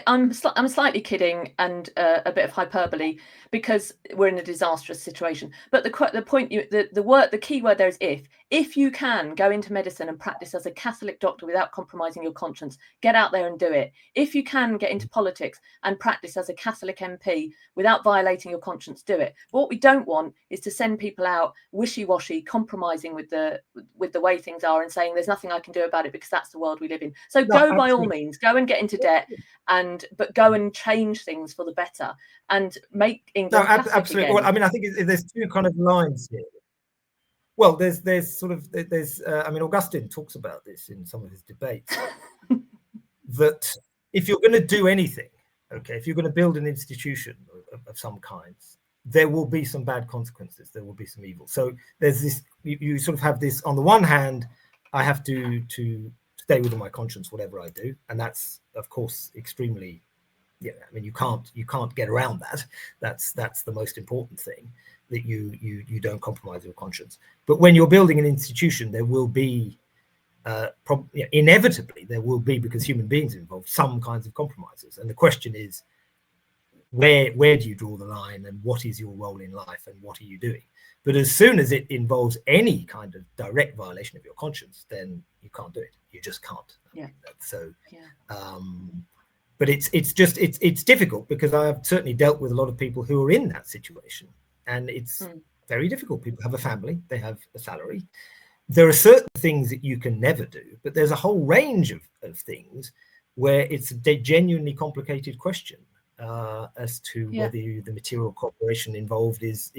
I'm slightly kidding and a bit of hyperbole because we're in a disastrous situation. But the point, the key word there is if. if you can go into medicine and practice as a Catholic doctor without compromising your conscience, get out there and do it. If you can get into politics and practice as a Catholic MP without violating your conscience, do it. But what we don't want is to send people out wishy-washy, compromising with the way things are and saying there's nothing I can do about it because that's the world we live in. So go by all means, go and get into debt, but go and change things for the better and make England Catholic absolutely. again. Well, I mean, I think there's two kind of lines here. Well, there's I mean, Augustine talks about this in some of his debates, that if you're going to do anything, okay, if you're going to build an institution of some kinds, there will be some bad consequences. There will be some evil. So there's this, you sort of have this, on the one hand, I have to stay within my conscience, whatever I do. And that's, of course, extremely, I mean, you can't get around that. That's the most important thing, that you don't compromise your conscience. But when you're building an institution, there will be inevitably there will be, because human beings are involved, some kinds of compromises. And the question is, where do you draw the line, and what is your role in life, and what are you doing? But as soon as it involves any kind of direct violation of your conscience, then you can't do it. You just can't. But it's difficult, because I have certainly dealt with a lot of people who are in that situation, and it's very difficult. People have a family, they have a salary. There are certain things that you can never do, but there's a whole range of things where it's a genuinely complicated question as to whether the material cooperation involved is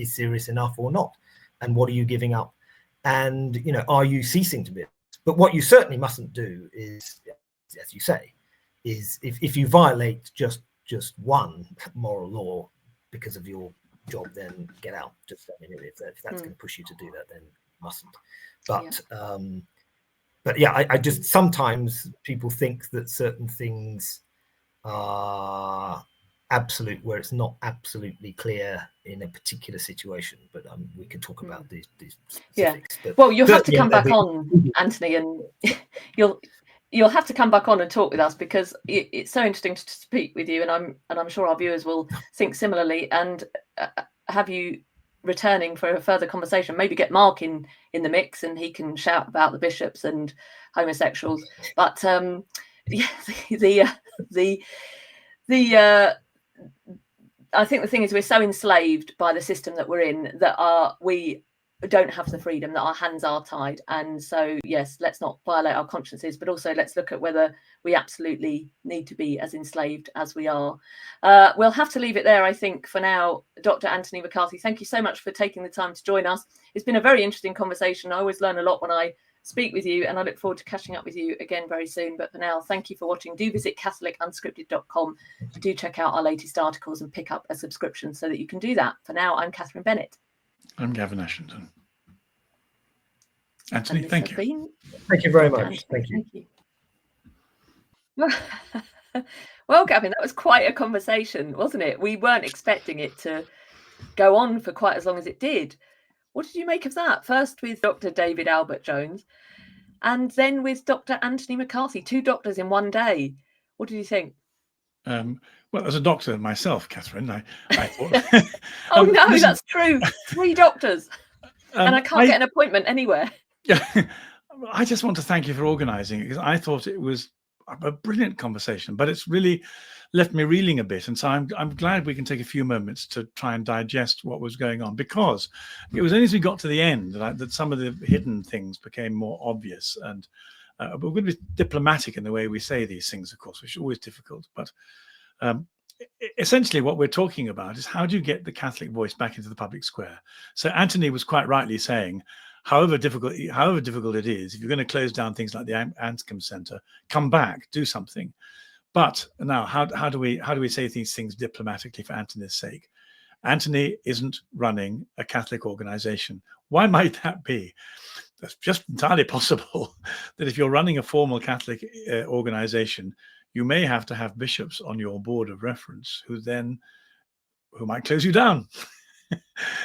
serious enough or not, and what are you giving up, and are you ceasing to be? But what you certainly mustn't do is, as you say, is if you violate just one moral law because of your job, then get out. Just, I mean, if that's going to push you to do that, then you mustn't. But I just, sometimes people think that certain things are absolute where it's not absolutely clear in a particular situation. But we can talk about these specifics. But well, you'll have to come back on, Anthony, and you'll have to come back on and talk with us, because it's so interesting to speak with you, and I'm sure our viewers will think similarly, and have you returning for a further conversation. Maybe get Mark in the mix, and he can shout about the bishops and homosexuals. But I think the thing is, we're so enslaved by the system that we're in that we don't have the freedom, that our hands are tied. And so, yes, let's not violate our consciences, but also let's look at whether we absolutely need to be as enslaved as we are. We'll have to leave it there, I think, for now. Dr. Anthony McCarthy, thank you so much for taking the time to join us. It's been a very interesting conversation. I always learn a lot when I speak with you, and I look forward to catching up with you again very soon. But for now, thank you for watching. Do visit catholicunscripted.com. Do check out our latest articles and pick up a subscription so that you can do that. For now, I'm Catherine Bennett. I'm Gavin Ashington. Anthony, thank you. Thank you very much. Thank you. Well, Gavin, that was quite a conversation, wasn't it? We weren't expecting it to go on for quite as long as it did. What did you make of that? First with Dr. David Albert Jones, and then with Dr. Anthony McCarthy, 2 doctors in one day. What did you think? Well, as a doctor myself, Catherine, I thought... Oh, no, that's true. 3 doctors. And I can't get an appointment anywhere. I just want to thank you for organising it, because I thought it was a brilliant conversation, but it's really left me reeling a bit. And so I'm glad we can take a few moments to try and digest what was going on, because it was only as we got to the end that some of the hidden things became more obvious. And we're going to be diplomatic in the way we say these things, of course, which is always difficult. But essentially what we're talking about is, how do you get the Catholic voice back into the public square? So Anthony was quite rightly saying, however difficult it is, if you're going to close down things like the Anscombe Centre, come back, do something. But now, how do we say these things diplomatically for Anthony's sake? Anthony isn't running a Catholic organisation. Why might that be? That's just entirely possible that if you're running a formal Catholic organisation, you may have to have bishops on your board of reference who might close you down.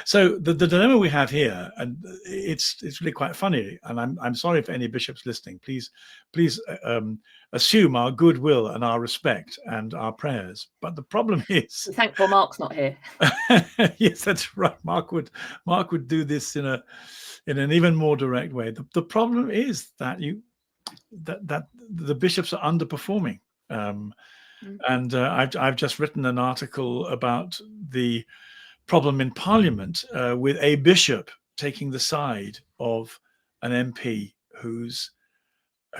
So the dilemma we have here, and it's really quite funny, and I'm sorry for any bishops listening. Please assume our goodwill and our respect and our prayers. But the problem is, We're thankful Mark's not here. yes, that's right. Mark would do this in an even more direct way. The problem is that that the bishops are underperforming. And I've just written an article about the problem in Parliament with a bishop taking the side of an MP who's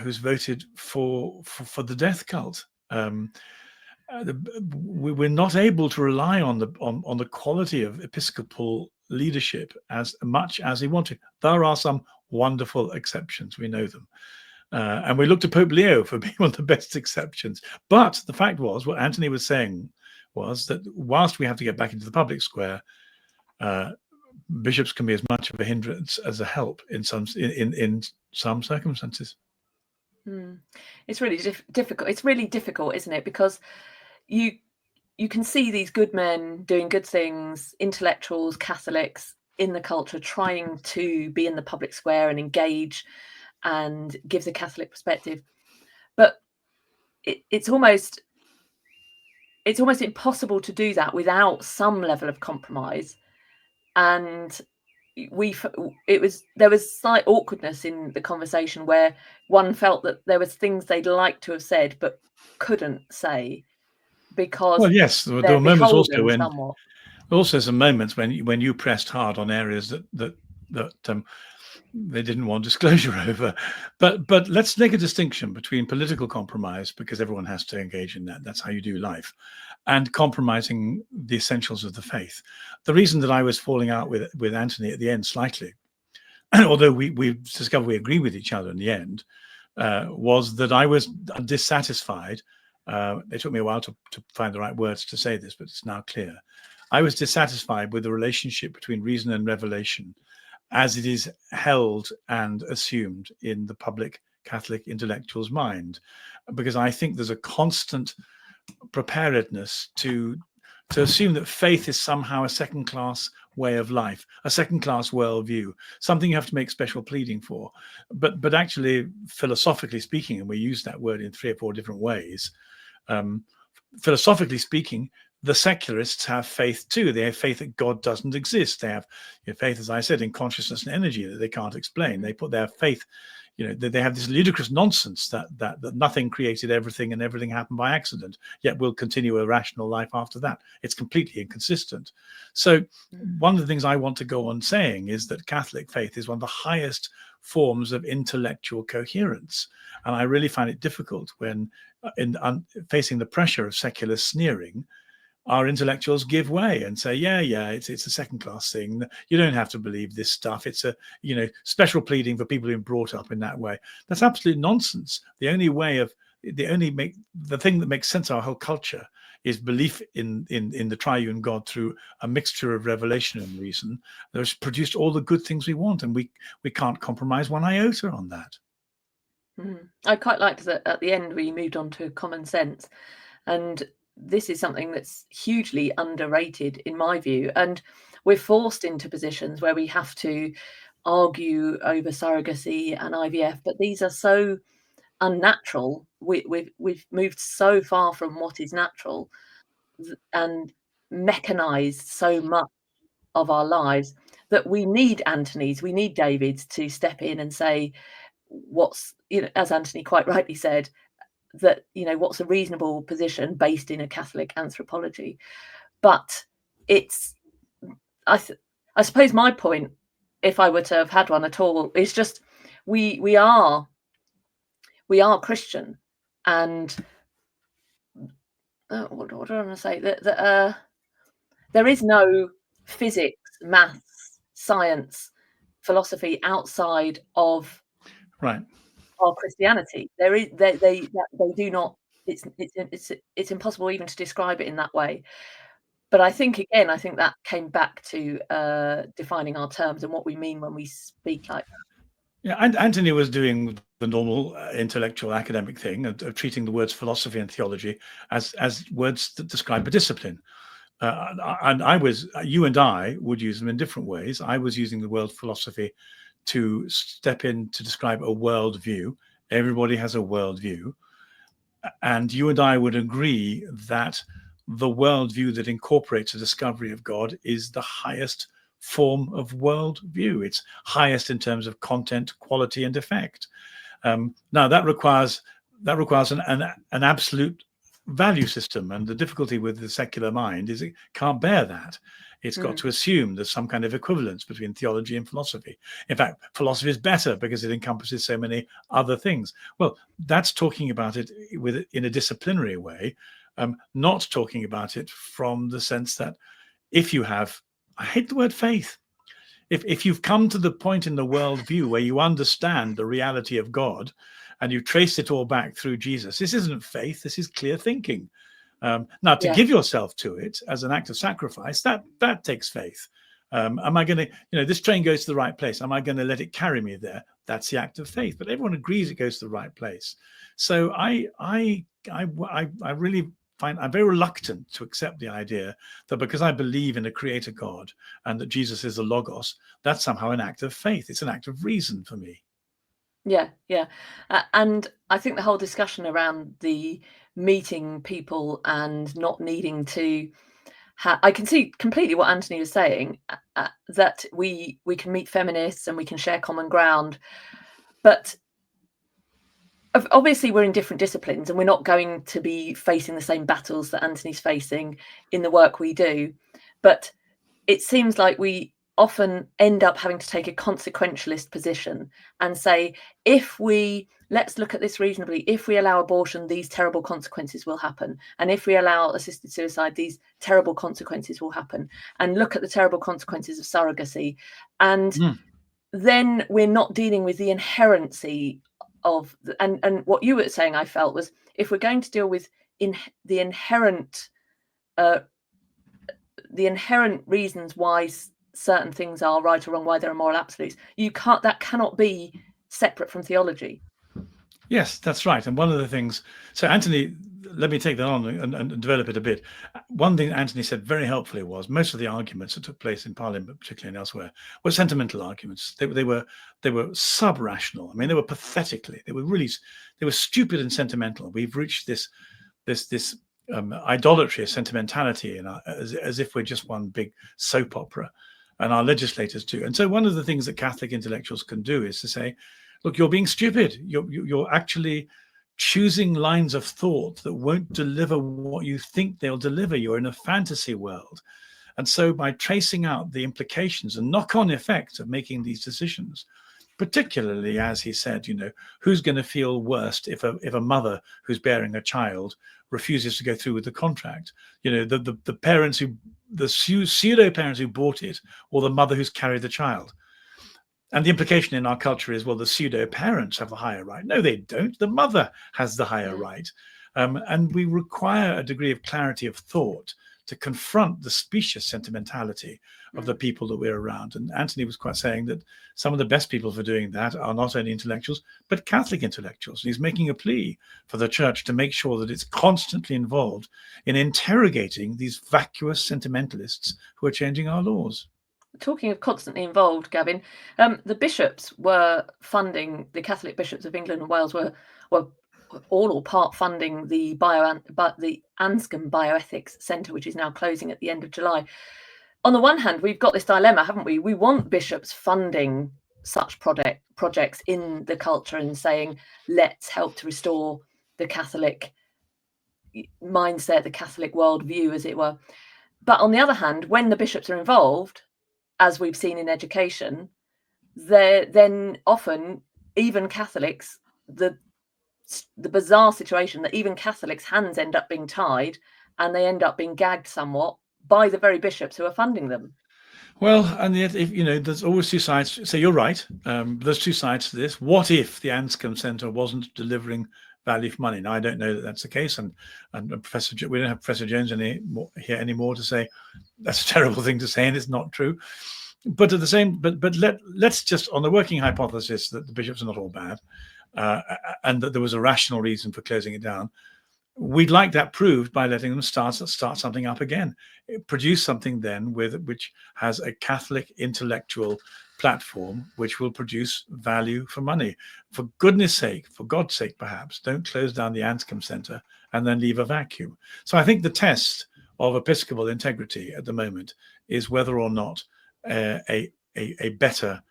voted for the death cult. We're not able to rely on the quality of episcopal leadership as much as we want to. There are some wonderful exceptions, we know them. And we look to Pope Leo for being one of the best exceptions. But the fact was, what Anthony was saying was that whilst we have to get back into the public square, bishops can be as much of a hindrance as a help in some circumstances. It's really difficult. It's really difficult, isn't it? Because you can see these good men doing good things, intellectuals, Catholics in the culture, trying to be in the public square and engage and give the Catholic perspective, but it's almost impossible to do that without some level of compromise. And there was slight awkwardness in the conversation where one felt that there was things they'd like to have said but couldn't say because there were moments also some moments when you pressed hard on areas that they didn't want disclosure over. But let's make a distinction between political compromise, because everyone has to engage in that. That's how you do life. And compromising the essentials of the faith. The reason that I was falling out with Anthony at the end slightly, although we discovered we agree with each other in the end, was that I was dissatisfied. It took me a while to find the right words to say this, but it's now clear. I was dissatisfied with the relationship between reason and revelation as it is held and assumed in the public Catholic intellectual's mind, because I think there's a constant preparedness to assume that faith is somehow a second-class way of life, a second-class worldview, something you have to make special pleading for. But actually, philosophically speaking, and we use that word in 3 or 4 different ways, philosophically speaking, the secularists have faith too. They have faith that God doesn't exist. They have faith, as I said, in consciousness and energy that they can't explain. They put their faith, they have this ludicrous nonsense that nothing created everything and everything happened by accident, yet we'll continue a rational life after that. It's completely inconsistent. So one of the things I want to go on saying is that Catholic faith is one of the highest forms of intellectual coherence. And I really find it difficult when facing the pressure of secular sneering, our intellectuals give way and say, it's a second-class thing. You don't have to believe this stuff. It's a special pleading for people who've been brought up in that way. That's absolute nonsense. The thing that makes sense of our whole culture is belief in the triune God through a mixture of revelation and reason that has produced all the good things we want, and we can't compromise one iota on that. I quite liked that at the end we moved on to common sense, and this is something that's hugely underrated in my view, and we're forced into positions where we have to argue over surrogacy and IVF, but these are so unnatural. We've moved so far from what is natural and mechanized so much of our lives that we need Anthony's, we need David's to step in and say what's, as Anthony quite rightly said, that what's a reasonable position based in a Catholic anthropology. But it's I suppose my point, if I were to have had one at all, is just we are Christian, and what do I want to say, that there is no physics, maths, science, philosophy outside of our Christianity. They do not. It's impossible even to describe it in that way. But I think that came back to defining our terms and what we mean when we speak like that. Yeah, and Anthony was doing the normal intellectual academic thing of treating the words philosophy and theology as words that describe a discipline. you and I would use them in different ways. I was using the word philosophy to step in to describe a worldview. Everybody has a worldview. And you and I would agree that the worldview that incorporates a discovery of God is the highest form of worldview. It's highest in terms of content, quality, and effect. Now that requires an absolute value system, and the difficulty with the secular mind is it can't bear that. It's got to assume there's some kind of equivalence between theology and philosophy. In fact, philosophy is better because it encompasses so many other things. Well, that's talking about it in a disciplinary way, not talking about it from the sense that if you have, I hate the word faith. If you've come to the point in the worldview where you understand the reality of God and you've traced it all back through Jesus, this isn't faith, this is clear thinking. Now, to give yourself to it as an act of sacrifice, that takes faith. Am I going to, this train goes to the right place. Am I going to let it carry me there? That's the act of faith. But everyone agrees it goes to the right place. So I really find I'm very reluctant to accept the idea that because I believe in a creator God and that Jesus is the Logos, that's somehow an act of faith. It's an act of reason for me. Yeah. And I think the whole discussion around the meeting people and not needing to I can see completely what Anthony was saying, that we can meet feminists and we can share common ground, but obviously we're in different disciplines and we're not going to be facing the same battles that Anthony's facing in the work we do. But it seems like we often end up having to take a consequentialist position and say, let's look at this reasonably. If we allow abortion, these terrible consequences will happen. And if we allow assisted suicide, these terrible consequences will happen. And look at the terrible consequences of surrogacy. And then we're not dealing with the inherency of, and what you were saying, I felt, was if we're going to deal with the inherent reasons why certain things are right or wrong, why there are moral absolutes, that cannot be separate from theology. Yes, that's right. And one of the things, so Anthony, let me take that on and develop it a bit. One thing Anthony said very helpfully was most of the arguments that took place in Parliament, particularly and elsewhere, were sentimental arguments. They were sub-rational. I mean, they were stupid and sentimental. We've reached this idolatry of sentimentality as if we're just one big soap opera, and our legislators do. And so one of the things that Catholic intellectuals can do is to say, look, you're being stupid. You're actually choosing lines of thought that won't deliver what you think they'll deliver. You're in a fantasy world. And so by tracing out the implications and knock-on effects of making these decisions, particularly, as he said, who's going to feel worst if a mother who's bearing a child refuses to go through with the contract? The parents the pseudo parents who bought it, or the mother who's carried the child. And the implication in our culture is, well, the pseudo parents have the higher right. No, they don't. The mother has the higher right. And we require a degree of clarity of thought to confront the specious sentimentality of the people that we're around. And Anthony was quite saying that some of the best people for doing that are not only intellectuals, but Catholic intellectuals. And he's making a plea for the church to make sure that it's constantly involved in interrogating these vacuous sentimentalists who are changing our laws. Talking of constantly involved, Gavin, the bishops were funding, the Catholic bishops of England and Wales were all or part funding the Anscombe Bioethics Centre, which is now closing at the end of July. On the one hand, we've got this dilemma, haven't we? We want bishops funding such projects in the culture and saying, let's help to restore the Catholic mindset, the Catholic worldview, as it were. But on the other hand, when the bishops are involved, as we've seen in education, then often even Catholics, the bizarre situation that even Catholics' hands end up being tied and they end up being gagged somewhat by the very bishops who are funding them. Well, and yet, there's always two sides. So you're right. There's two sides to this. What if the Anscombe Centre wasn't delivering value for money? Now, I don't know that that's the case, and we don't have Professor Jones here anymore to say that's a terrible thing to say, and it's not true. But at the same, let's just, on the working hypothesis that the bishops are not all bad, and that there was a rational reason for closing it down, we'd like that proved by letting them start something up again, produce something then which has a Catholic intellectual platform which will produce value for money. For goodness sake, for God's sake, perhaps don't close down the Anscombe Centre and then leave a vacuum. So I think the test of episcopal integrity at the moment is whether or not a better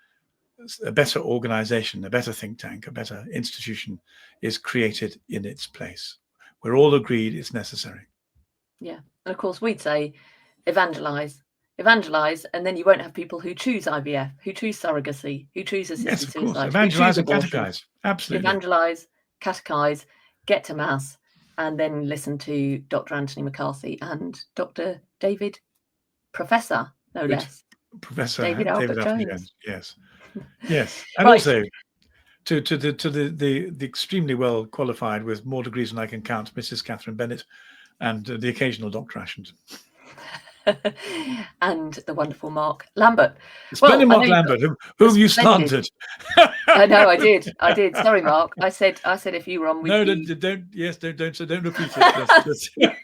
organization, a better think tank, a better institution is created in its place. We're all agreed it's necessary. Yeah. And of course, we'd say evangelize, and then you won't have people who choose IVF, who choose surrogacy, who choose assisted suicide, evangelize and catechize. Absolutely. Evangelize, catechize, get to Mass, and then listen to Dr. Anthony McCarthy and Dr. David, Professor, no less. Professor David Albert Jones. Yes. Yes. And Right. also to the extremely well qualified with more degrees than I can count, Mrs. Catherine Bennett, and the occasional Dr. Ashington. And the wonderful Mark Lambert. Splendid Mark Lambert, whom you slandered. I know, I did. Sorry, Mark. I said if you were on with no, don't repeat it.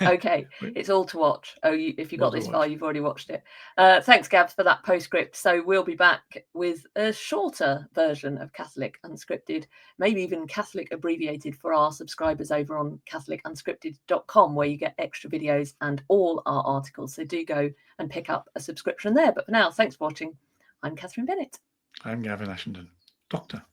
Okay, it's all to watch. If you got this far, you've already watched it. Thanks, Gabs, for that postscript. So we'll be back with a shorter version of Catholic Unscripted, maybe even Catholic abbreviated for our subscribers over on catholicunscripted.com, where you get extra videos and all our articles. So do go and pick up a subscription there. But for now, thanks for watching. I'm Catherine Bennett. I'm Gavin Ashington, Doctor.